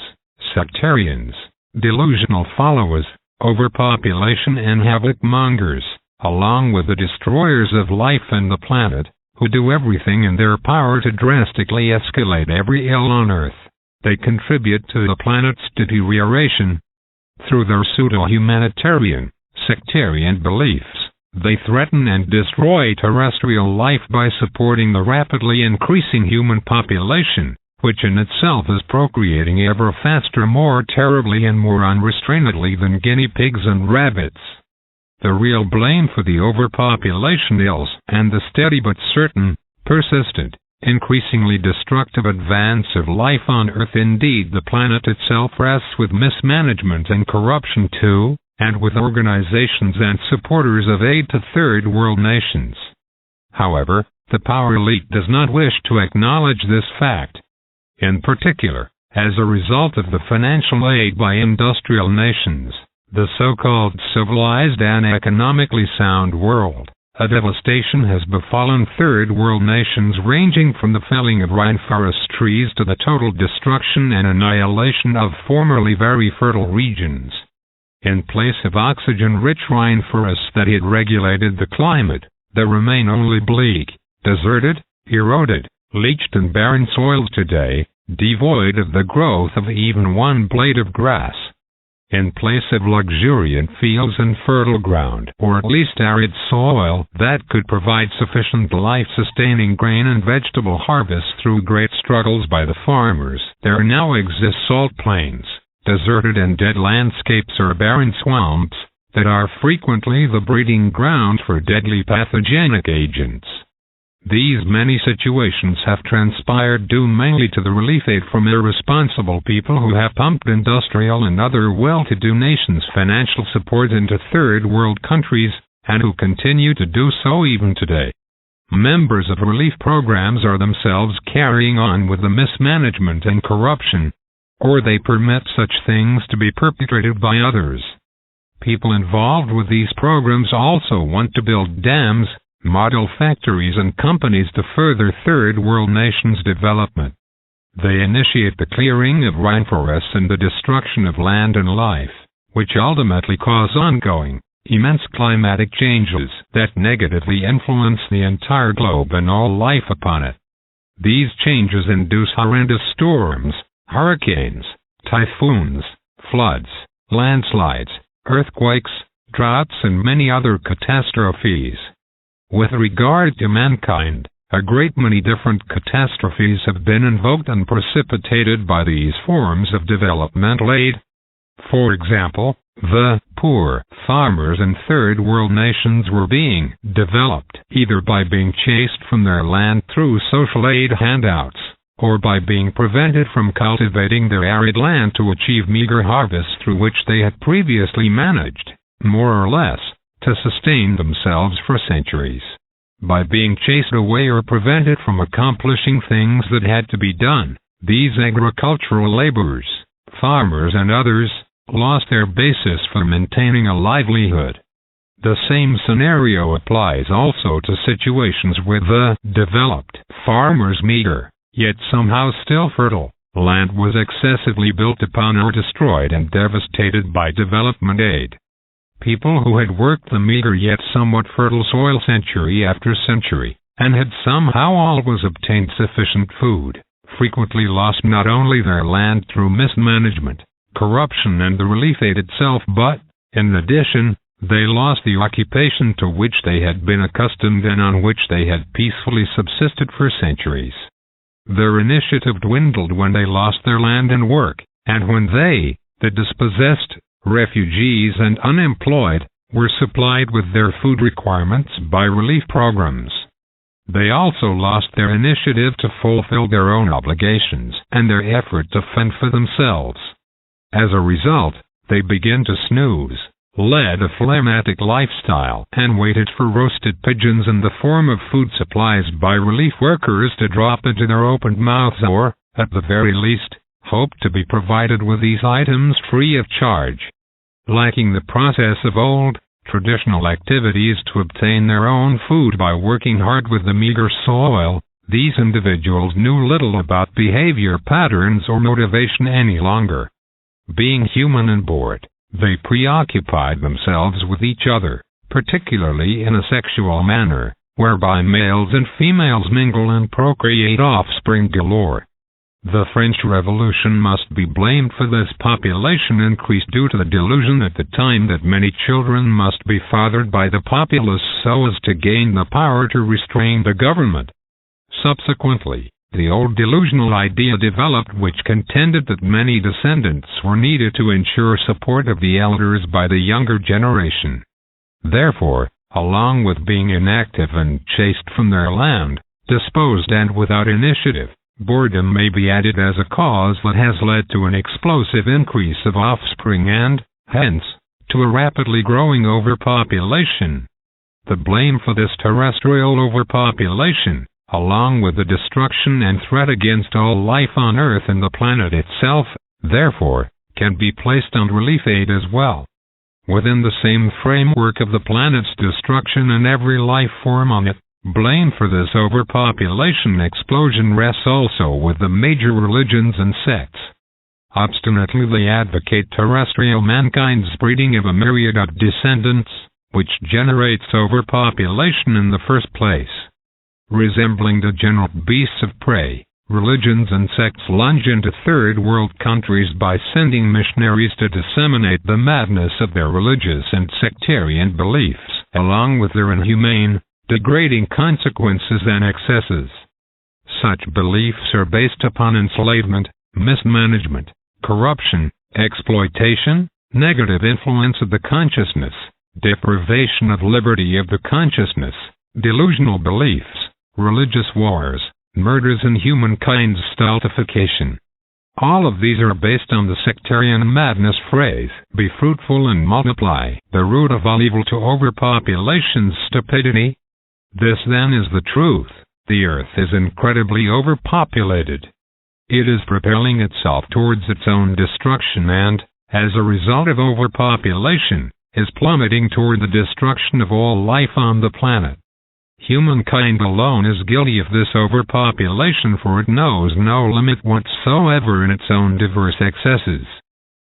sectarians, delusional followers, overpopulation and havoc-mongers, along with the destroyers of life and the planet, who do everything in their power to drastically escalate every ill on Earth. They contribute to the planet's deterioration. Through their pseudo-humanitarian, sectarian beliefs, they threaten and destroy terrestrial life by supporting the rapidly increasing human population, which in itself is procreating ever faster, more terribly and more unrestrainedly than guinea pigs and rabbits. The real blame for the overpopulation ills and the steady but certain, persistent, increasingly destructive advance of life on Earth, indeed the planet itself, rests with mismanagement and corruption too, and with organizations and supporters of aid to third world nations. However, the power elite does not wish to acknowledge this fact. In particular, as a result of the financial aid by industrial nations, the so-called civilized and economically sound world, a devastation has befallen third world nations, ranging from the felling of rainforest trees to the total destruction and annihilation of formerly very fertile regions. In place of oxygen-rich rainforests that had regulated the climate, there remain only bleak, deserted, eroded, leached and barren soils today, devoid of the growth of even one blade of grass. In place of luxuriant fields and fertile ground, or at least arid soil that could provide sufficient life-sustaining grain and vegetable harvests through great struggles by the farmers, there now exist salt plains, deserted and dead landscapes or barren swamps, that are frequently the breeding ground for deadly pathogenic agents. These many situations have transpired due mainly to the relief aid from irresponsible people who have pumped industrial and other well-to-do nations' financial support into third world countries, and who continue to do so even today. Members of relief programs are themselves carrying on with the mismanagement and corruption, or they permit such things to be perpetrated by others. People involved with these programs also want to build dams, model factories and companies to further third world nations' development. They initiate the clearing of rainforests and the destruction of land and life, which ultimately cause ongoing, immense climatic changes that negatively influence the entire globe and all life upon it. These changes induce horrendous storms, hurricanes, typhoons, floods, landslides, earthquakes, droughts and many other catastrophes. With regard to mankind, a great many different catastrophes have been invoked and precipitated by these forms of developmental aid. For example, the poor farmers in third world nations were being developed either by being chased from their land through social aid handouts, or by being prevented from cultivating their arid land to achieve meager harvests through which they had previously managed, more or less, to sustain themselves for centuries. By being chased away or prevented from accomplishing things that had to be done, these agricultural laborers, farmers and others, lost their basis for maintaining a livelihood. The same scenario applies also to situations where the developed farmers' meager, yet somehow still fertile, land was excessively built upon or destroyed and devastated by development aid. People who had worked the meager yet somewhat fertile soil century after century, and had somehow always obtained sufficient food, frequently lost not only their land through mismanagement, corruption and the relief aid itself, but, in addition, they lost the occupation to which they had been accustomed and on which they had peacefully subsisted for centuries. Their initiative dwindled when they lost their land and work, and when they, the dispossessed, refugees and unemployed, were supplied with their food requirements by relief programs. They also lost their initiative to fulfill their own obligations and their effort to fend for themselves. As a result, they began to snooze, led a phlegmatic lifestyle, and waited for roasted pigeons in the form of food supplies by relief workers to drop into their opened mouths or, at the very least, hoped to be provided with these items free of charge. Lacking the process of old, traditional activities to obtain their own food by working hard with the meager soil, these individuals knew little about behavior patterns or motivation any longer. Being human and bored, they preoccupied themselves with each other, particularly in a sexual manner, whereby males and females mingle and procreate offspring galore. The French Revolution must be blamed for this population increase due to the delusion at the time that many children must be fathered by the populace so as to gain the power to restrain the government. Subsequently, the old delusional idea developed which contended that many descendants were needed to ensure support of the elders by the younger generation. Therefore, along with being inactive and chased from their land, disposed and without initiative, boredom may be added as a cause that has led to an explosive increase of offspring and, hence, to a rapidly growing overpopulation. The blame for this terrestrial overpopulation, along with the destruction and threat against all life on Earth and the planet itself, therefore, can be placed on relief aid as well. Within the same framework of the planet's destruction and every life form on it, blame for this overpopulation explosion rests also with the major religions and sects. Obstinately they advocate terrestrial mankind's breeding of a myriad of descendants, which generates overpopulation in the first place. Resembling degenerate beasts of prey, religions and sects lunge into third world countries by sending missionaries to disseminate the madness of their religious and sectarian beliefs, along with their inhumane, degrading consequences and excesses. Such beliefs are based upon enslavement, mismanagement, corruption, exploitation, negative influence of the consciousness, deprivation of liberty of the consciousness, delusional beliefs, religious wars, murders and humankind's stultification. All of these are based on the sectarian madness phrase, be fruitful and multiply, the root of all evil to overpopulation's stupidity. This then is the truth. The Earth is incredibly overpopulated. It is propelling itself towards its own destruction and, as a result of overpopulation, is plummeting toward the destruction of all life on the planet. Humankind alone is guilty of this overpopulation, for it knows no limit whatsoever in its own diverse excesses.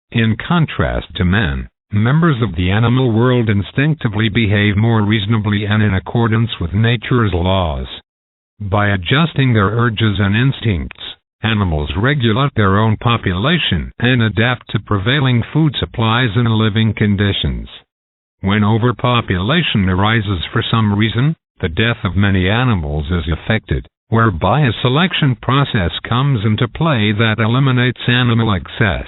In contrast to man, members of the animal world instinctively behave more reasonably and in accordance with nature's laws. By adjusting their urges and instincts, animals regulate their own population and adapt to prevailing food supplies and living conditions. When overpopulation arises for some reason, the death of many animals is effected, whereby a selection process comes into play that eliminates animal excess.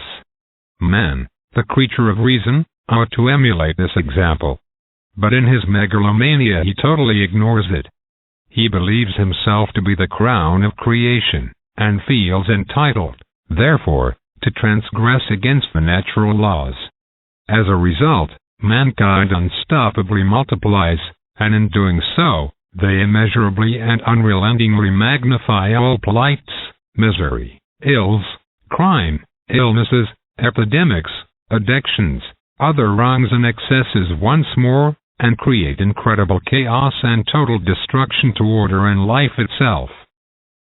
Man, the creature of reason, ought to emulate this example. But in his megalomania he totally ignores it. He believes himself to be the crown of creation, and feels entitled, therefore, to transgress against the natural laws. As a result, mankind unstoppably multiplies, and in doing so, they immeasurably and unrelentingly magnify all plights, misery, ills, crime, illnesses, epidemics, addictions, other wrongs and excesses once more, and create incredible chaos and total destruction to order and life itself.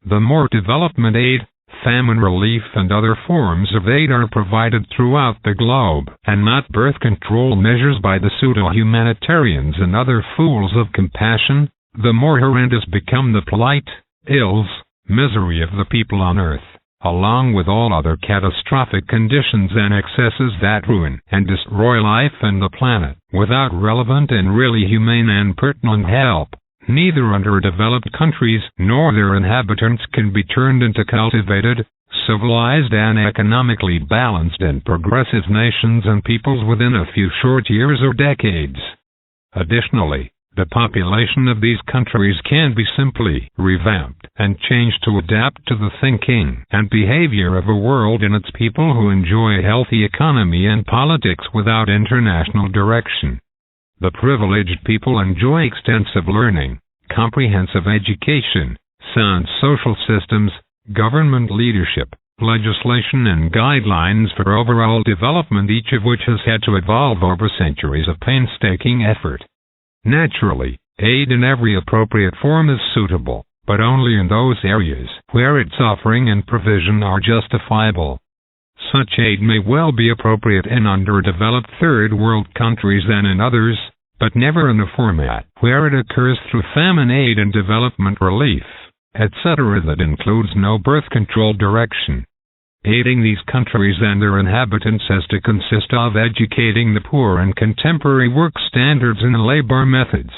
The more development aid, famine relief and other forms of aid are provided throughout the globe, and not birth control measures by the pseudo-humanitarians and other fools of compassion, the more horrendous become the plight, ills, misery of the people on earth, along with all other catastrophic conditions and excesses that ruin and destroy life and the planet, without relevant and really humane and pertinent help. Neither underdeveloped countries nor their inhabitants can be turned into cultivated, civilized and economically balanced and progressive nations and peoples within a few short years or decades. Additionally, the population of these countries can be simply revamped and changed to adapt to the thinking and behavior of a world and its people who enjoy a healthy economy and politics without international direction. The privileged people enjoy extensive learning, comprehensive education, sound social systems, government leadership, legislation and guidelines for overall development, each of which has had to evolve over centuries of painstaking effort. Naturally, aid in every appropriate form is suitable, but only in those areas where its offering and provision are justifiable. Such aid may well be appropriate in underdeveloped third world countries than in others, but never in a format where it occurs through famine aid and development relief, etc., that includes no birth control direction. Aiding these countries and their inhabitants has to consist of educating the poor in contemporary work standards and labor methods.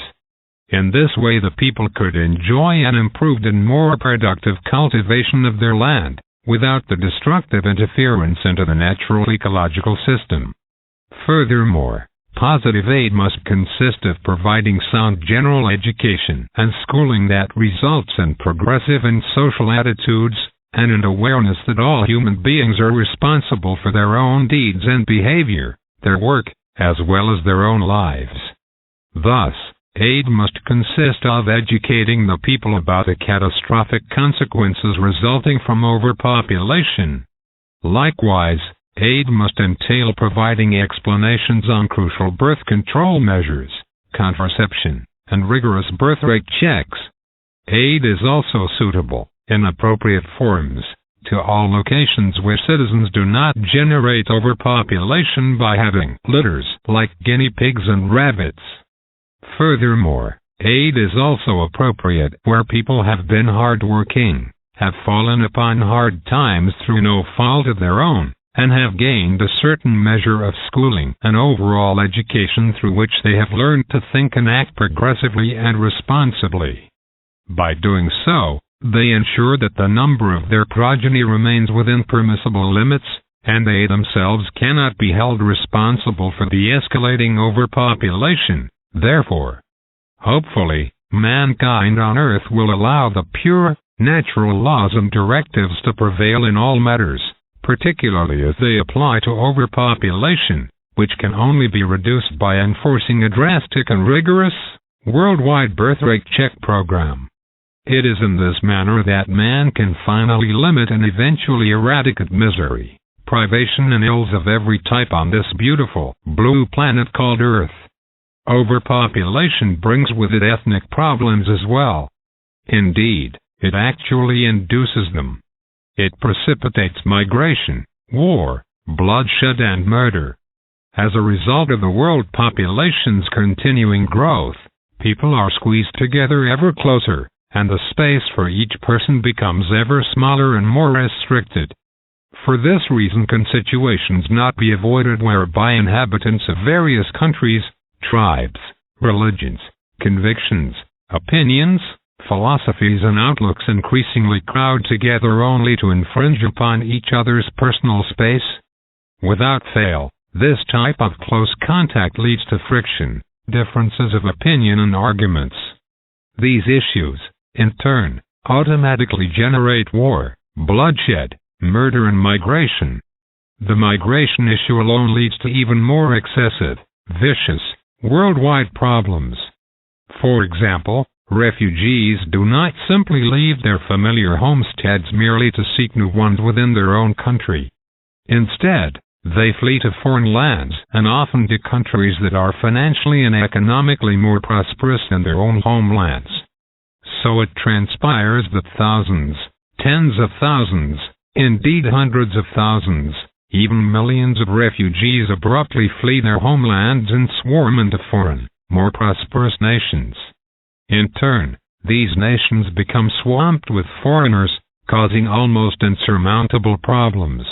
In this way the people could enjoy an improved and more productive cultivation of their land, without the destructive interference into the natural ecological system. Furthermore, positive aid must consist of providing sound general education and schooling that results in progressive and social attitudes, and an awareness that all human beings are responsible for their own deeds and behavior, their work, as well as their own lives. Thus, aid must consist of educating the people about the catastrophic consequences resulting from overpopulation. Likewise, aid must entail providing explanations on crucial birth control measures, contraception, and rigorous birth rate checks. Aid is also suitable, in appropriate forms, to all locations where citizens do not generate overpopulation by having litters like guinea pigs and rabbits. Furthermore, aid is also appropriate where people have been hard-working, have fallen upon hard times through no fault of their own, and have gained a certain measure of schooling and overall education through which they have learned to think and act progressively and responsibly. By doing so, they ensure that the number of their progeny remains within permissible limits, and they themselves cannot be held responsible for the escalating overpopulation. Therefore, hopefully, mankind on Earth will allow the pure, natural laws and directives to prevail in all matters, particularly as they apply to overpopulation, which can only be reduced by enforcing a drastic and rigorous, worldwide birth rate check program. It is in this manner that man can finally limit and eventually eradicate misery, privation and ills of every type on this beautiful, blue planet called Earth. Overpopulation brings with it ethnic problems as well. Indeed, it actually induces them. It precipitates migration, war, bloodshed and murder. As a result of the world population's continuing growth, people are squeezed together ever closer, and the space for each person becomes ever smaller and more restricted. For this reason can situations not be avoided whereby inhabitants of various countries, tribes, religions, convictions, opinions, philosophies and outlooks increasingly crowd together only to infringe upon each other's personal space? Without fail, this type of close contact leads to friction, differences of opinion and arguments. These issues, in turn, automatically generate war, bloodshed, murder and migration. The migration issue alone leads to even more excessive, vicious, worldwide problems. For example, refugees do not simply leave their familiar homesteads merely to seek new ones within their own country. Instead, they flee to foreign lands and often to countries that are financially and economically more prosperous than their own homelands. So it transpires that thousands, tens of thousands, indeed hundreds of thousands, even millions of refugees abruptly flee their homelands and swarm into foreign, more prosperous nations. In turn, these nations become swamped with foreigners, causing almost insurmountable problems.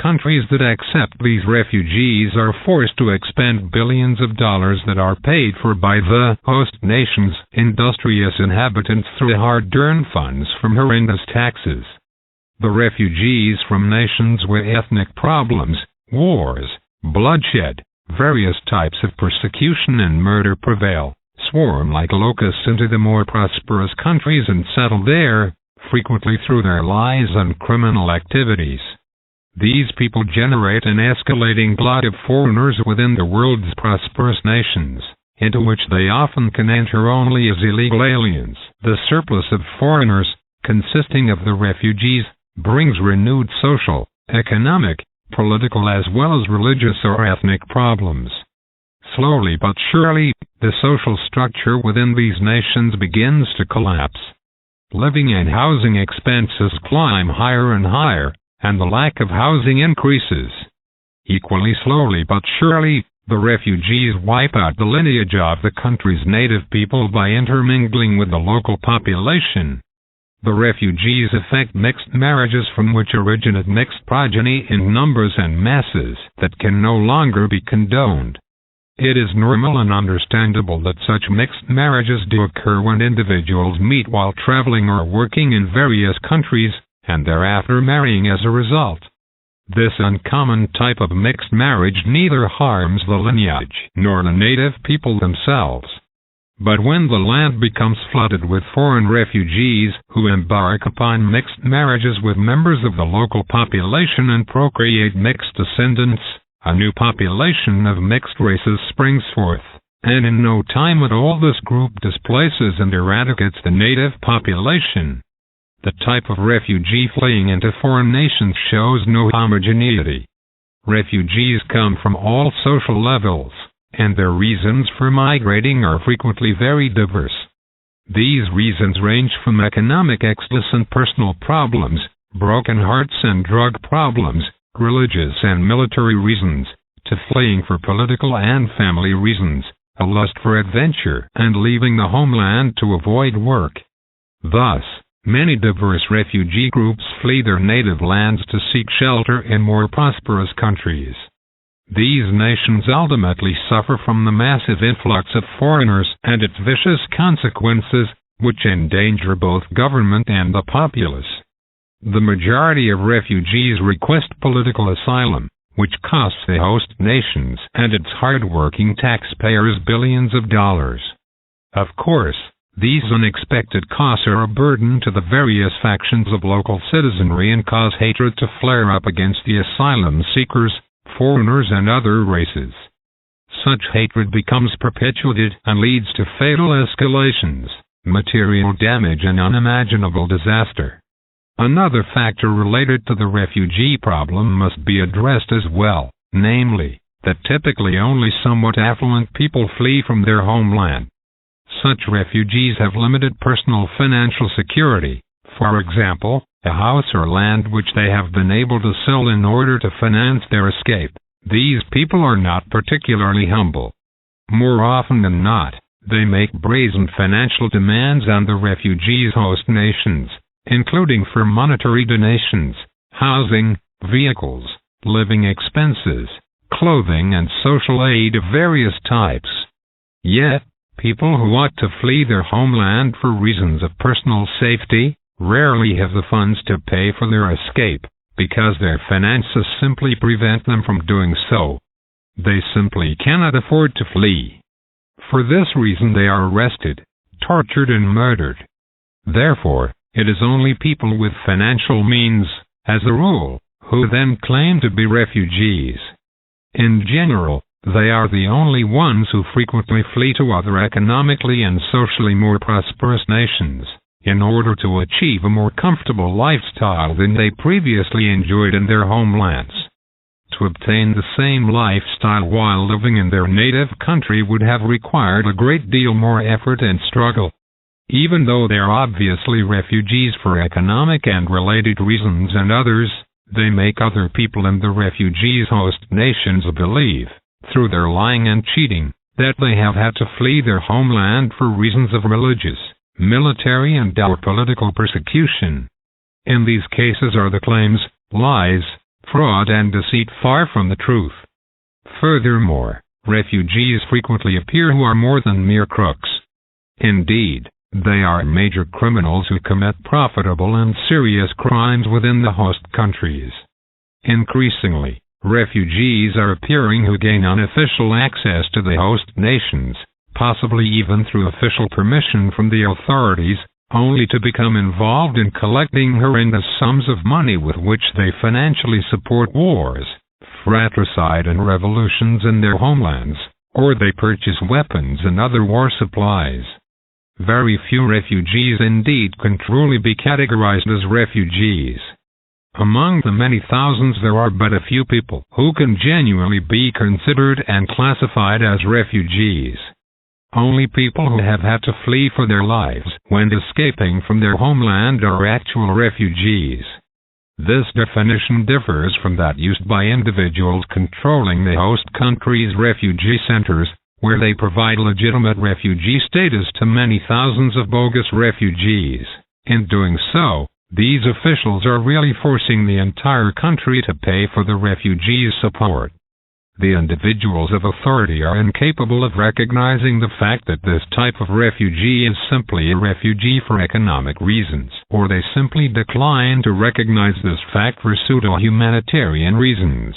Countries that accept these refugees are forced to expend billions of dollars that are paid for by the host nation's industrious inhabitants through hard-earned funds from horrendous taxes. The refugees from nations with ethnic problems, wars, bloodshed, various types of persecution and murder prevail, swarm like locusts into the more prosperous countries and settle there, frequently through their lies and criminal activities. These people generate an escalating glut of foreigners within the world's prosperous nations, into which they often can enter only as illegal aliens. The surplus of foreigners, consisting of the refugees, brings renewed social, economic, political as well as religious or ethnic problems. Slowly but surely, the social structure within these nations begins to collapse. Living and housing expenses climb higher and higher, and the lack of housing increases. Equally slowly but surely, the refugees wipe out the lineage of the country's native people by intermingling with the local population. The refugees effect mixed marriages from which originate mixed progeny in numbers and masses that can no longer be condoned. It is normal and understandable that such mixed marriages do occur when individuals meet while traveling or working in various countries, and thereafter marrying as a result. This uncommon type of mixed marriage neither harms the lineage nor the native people themselves. But when the land becomes flooded with foreign refugees who embark upon mixed marriages with members of the local population and procreate mixed descendants, a new population of mixed races springs forth, and in no time at all this group displaces and eradicates the native population. The type of refugee fleeing into foreign nations shows no homogeneity. Refugees come from all social levels, and their reasons for migrating are frequently very diverse. These reasons range from economic exodus and personal problems, broken hearts and drug problems, religious and military reasons, to fleeing for political and family reasons, a lust for adventure, and leaving the homeland to avoid work. Thus, many diverse refugee groups flee their native lands to seek shelter in more prosperous countries. These nations ultimately suffer from the massive influx of foreigners and its vicious consequences, which endanger both government and the populace. The majority of refugees request political asylum, which costs the host nations and its hard-working taxpayers billions of dollars. Of course, these unexpected costs are a burden to the various factions of local citizenry and cause hatred to flare up against the asylum seekers, foreigners and other races. Such hatred becomes perpetuated and leads to fatal escalations, material damage and unimaginable disaster. Another factor related to the refugee problem must be addressed as well, namely, that typically only somewhat affluent people flee from their homeland. Such refugees have limited personal financial security, for example, a house or land which they have been able to sell in order to finance their escape. These people are not particularly humble. More often than not, they make brazen financial demands on the refugees' host nations, including for monetary donations, housing, vehicles, living expenses, clothing and social aid of various types. Yet, people who ought to flee their homeland for reasons of personal safety rarely have the funds to pay for their escape, because their finances simply prevent them from doing so. They simply cannot afford to flee. For this reason they are arrested, tortured and murdered. Therefore, it is only people with financial means, as a rule, who then claim to be refugees. In general, they are the only ones who frequently flee to other economically and socially more prosperous nations, in order to achieve a more comfortable lifestyle than they previously enjoyed in their homelands. To obtain the same lifestyle while living in their native country would have required a great deal more effort and struggle. Even though they are obviously refugees for economic and related reasons and others, they make other people in the refugees' host nations believe, through their lying and cheating, that they have had to flee their homeland for reasons of religious, military and/or political persecution. In these cases are the claims, lies, fraud and deceit far from the truth. Furthermore, refugees frequently appear who are more than mere crooks. Indeed, they are major criminals who commit profitable and serious crimes within the host countries. Increasingly, refugees are appearing who gain unofficial access to the host nations, possibly even through official permission from the authorities, only to become involved in collecting horrendous sums of money with which they financially support wars, fratricide and revolutions in their homelands, or they purchase weapons and other war supplies. Very few refugees indeed can truly be categorized as refugees. Among the many thousands, there are but a few people who can genuinely be considered and classified as refugees. Only people who have had to flee for their lives when escaping from their homeland are actual refugees. This definition differs from that used by individuals controlling the host country's refugee centers, where they provide legitimate refugee status to many thousands of bogus refugees. In doing so, these officials are really forcing the entire country to pay for the refugees' support. The individuals of authority are incapable of recognizing the fact that this type of refugee is simply a refugee for economic reasons, or they simply decline to recognize this fact for pseudo-humanitarian reasons.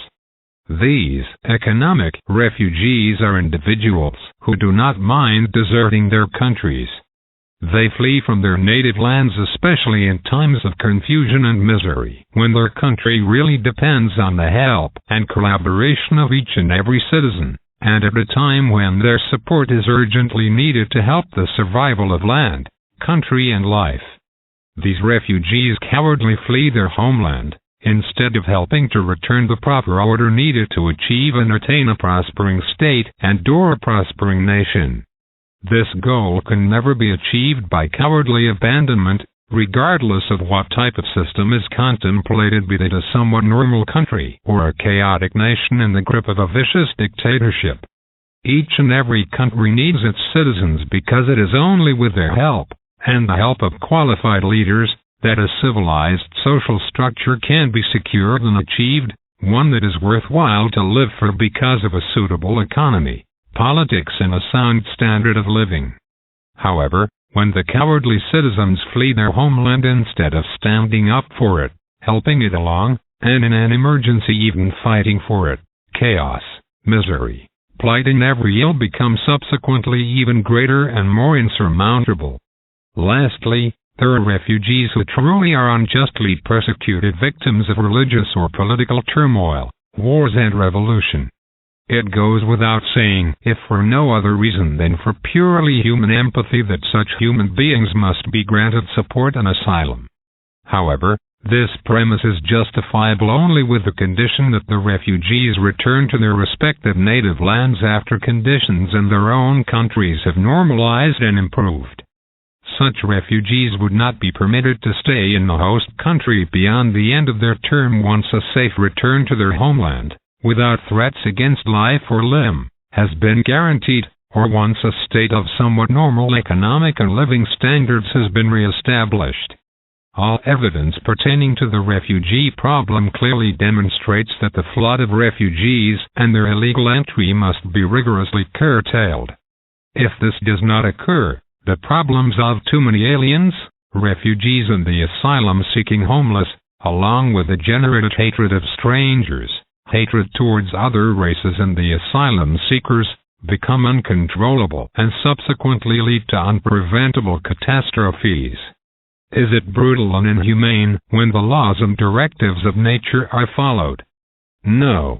These economic refugees are individuals who do not mind deserting their countries. They flee from their native lands, especially in times of confusion and misery, when their country really depends on the help and collaboration of each and every citizen, and at a time when their support is urgently needed to help the survival of land, country, and life. These refugees cowardly flee their homeland, instead of helping to return the proper order needed to achieve and attain a prospering state and/or a prospering nation. This goal can never be achieved by cowardly abandonment, regardless of what type of system is contemplated, be it a somewhat normal country or a chaotic nation in the grip of a vicious dictatorship. Each and every country needs its citizens because it is only with their help, and the help of qualified leaders, that a civilized social structure can be secured and achieved, one that is worthwhile to live for because of a suitable economy, politics, and a sound standard of living. However, when the cowardly citizens flee their homeland instead of standing up for it, helping it along, and in an emergency even fighting for it, chaos, misery, plight, and every ill become subsequently even greater and more insurmountable. Lastly, there are refugees who truly are unjustly persecuted victims of religious or political turmoil, wars, and revolution. It goes without saying, if for no other reason than for purely human empathy, that such human beings must be granted support and asylum. However, this premise is justifiable only with the condition that the refugees return to their respective native lands after conditions in their own countries have normalized and improved. Such refugees would not be permitted to stay in the host country beyond the end of their term once a safe return to their homeland, without threats against life or limb, has been guaranteed, or once a state of somewhat normal economic and living standards has been re-established. All evidence pertaining to the refugee problem clearly demonstrates that the flood of refugees and their illegal entry must be rigorously curtailed. If this does not occur, the problems of too many aliens, refugees, and the asylum-seeking homeless, along with the degenerate hatred of strangers, hatred towards other races, and the asylum seekers, become uncontrollable and subsequently lead to unpreventable catastrophes. Is it brutal and inhumane when the laws and directives of nature are followed? No.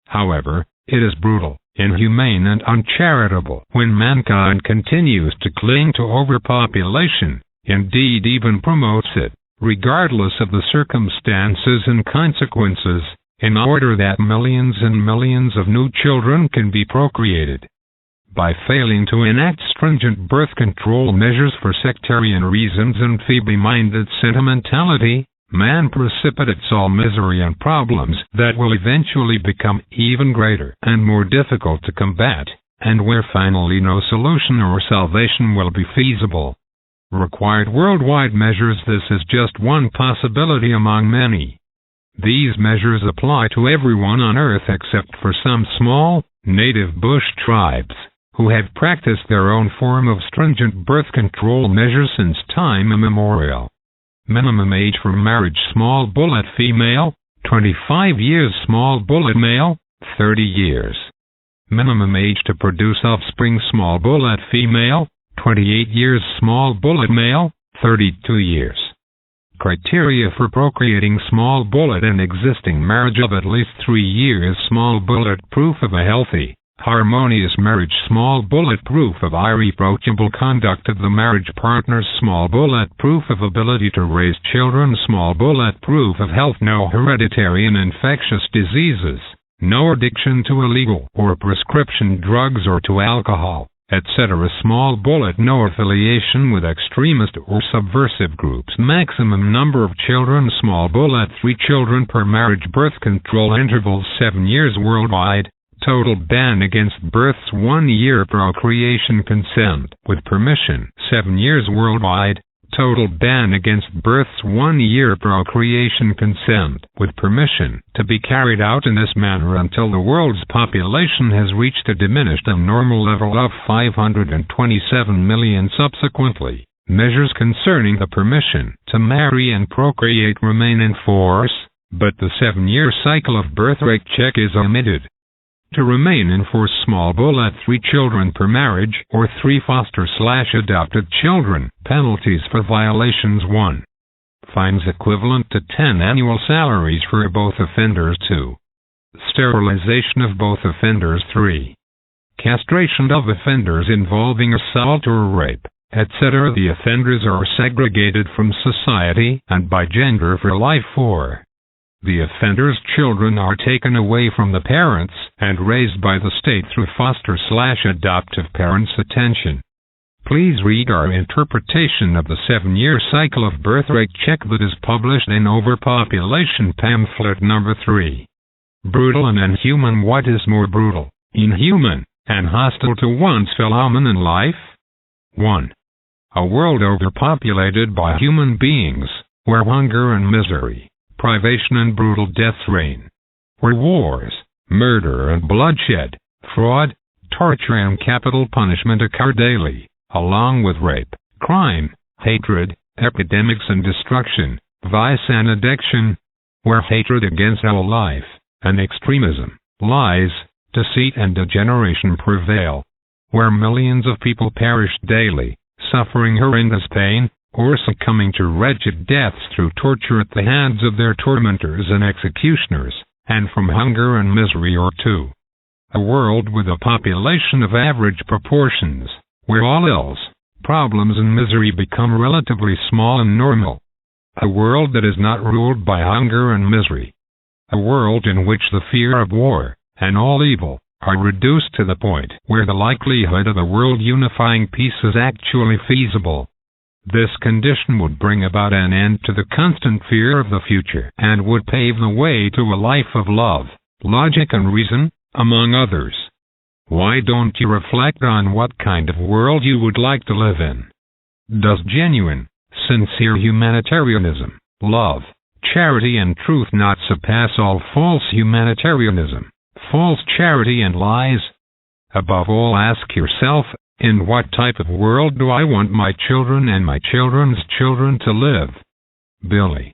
However, it is brutal, inhumane, and uncharitable when mankind continues to cling to overpopulation, indeed even promotes it, regardless of the circumstances and consequences, in order that millions and millions of new children can be procreated. By failing to enact stringent birth control measures for sectarian reasons and feeble-minded sentimentality, man precipitates all misery and problems that will eventually become even greater and more difficult to combat, and where finally no solution or salvation will be feasible. Required worldwide measures. This is just one possibility among many. These measures apply to everyone on Earth except for some small, native bush tribes, who have practiced their own form of stringent birth control measures since time immemorial. Minimum age for marriage: small bullet female, 25 years; small bullet male, 30 years. Minimum age to produce offspring: small bullet female, 28 years; small bullet male, 32 years. Criteria for procreating: small bullet and existing marriage of at least 3 years; small bullet proof of a healthy, Harmonious marriage. Small bulletproof of irreproachable conduct of the marriage partners. Small bulletproof of ability to raise children. Small bulletproof of health. No hereditary and infectious diseases. No addiction to illegal or prescription drugs or to alcohol, etc. Small bullet. No affiliation with extremist or subversive groups. Maximum number of children. Small bullet. 3 children per marriage. Birth control intervals 7 years worldwide. Total ban against births 1 year. Procreation consent with permission 7 years worldwide. Total ban against births 1 year. Procreation consent with permission to be carried out in this manner until the world's population has reached a diminished and normal level of 527 million. Subsequently, measures concerning the permission to marry and procreate remain in force, but the 7-year cycle of birth rate check is omitted. To remain in force. Small bullet. 3 children per marriage or 3 foster/adopted children. Penalties for violations. 1. Fines equivalent to 10 annual salaries for both offenders. 2. Sterilization of both offenders. 3. Castration of offenders involving assault or rape, etc. The offenders are segregated from society and by gender for life. 4. The offender's children are taken away from the parents and raised by the state through foster/adoptive parents' attention. Please read our interpretation of the 7-year cycle of birth rate check that is published in Overpopulation pamphlet number 3. Brutal and inhuman. What is more brutal, inhuman, and hostile to one's fellow man in life? 1. A world overpopulated by human beings, where hunger and misery, privation and brutal deaths reign, where wars, murder and bloodshed, fraud, torture and capital punishment occur daily, along with rape, crime, hatred, epidemics and destruction, vice and addiction, where hatred against all life, and extremism, lies, deceit and degeneration prevail, where millions of people perish daily, suffering horrendous pain, or succumbing to wretched deaths through torture at the hands of their tormentors and executioners, and from hunger and misery. Or 2. A world with a population of average proportions, where all else, problems and misery become relatively small and normal. A world that is not ruled by hunger and misery. A world in which the fear of war, and all evil, are reduced to the point where the likelihood of a world unifying peace is actually feasible. This condition would bring about an end to the constant fear of the future and would pave the way to a life of love, logic and reason, among others. Why don't you reflect on what kind of world you would like to live in? Does genuine, sincere humanitarianism, love, charity and truth not surpass all false humanitarianism, false charity and lies? Above all, ask yourself, in what type of world do I want my children and my children's children to live? Billy.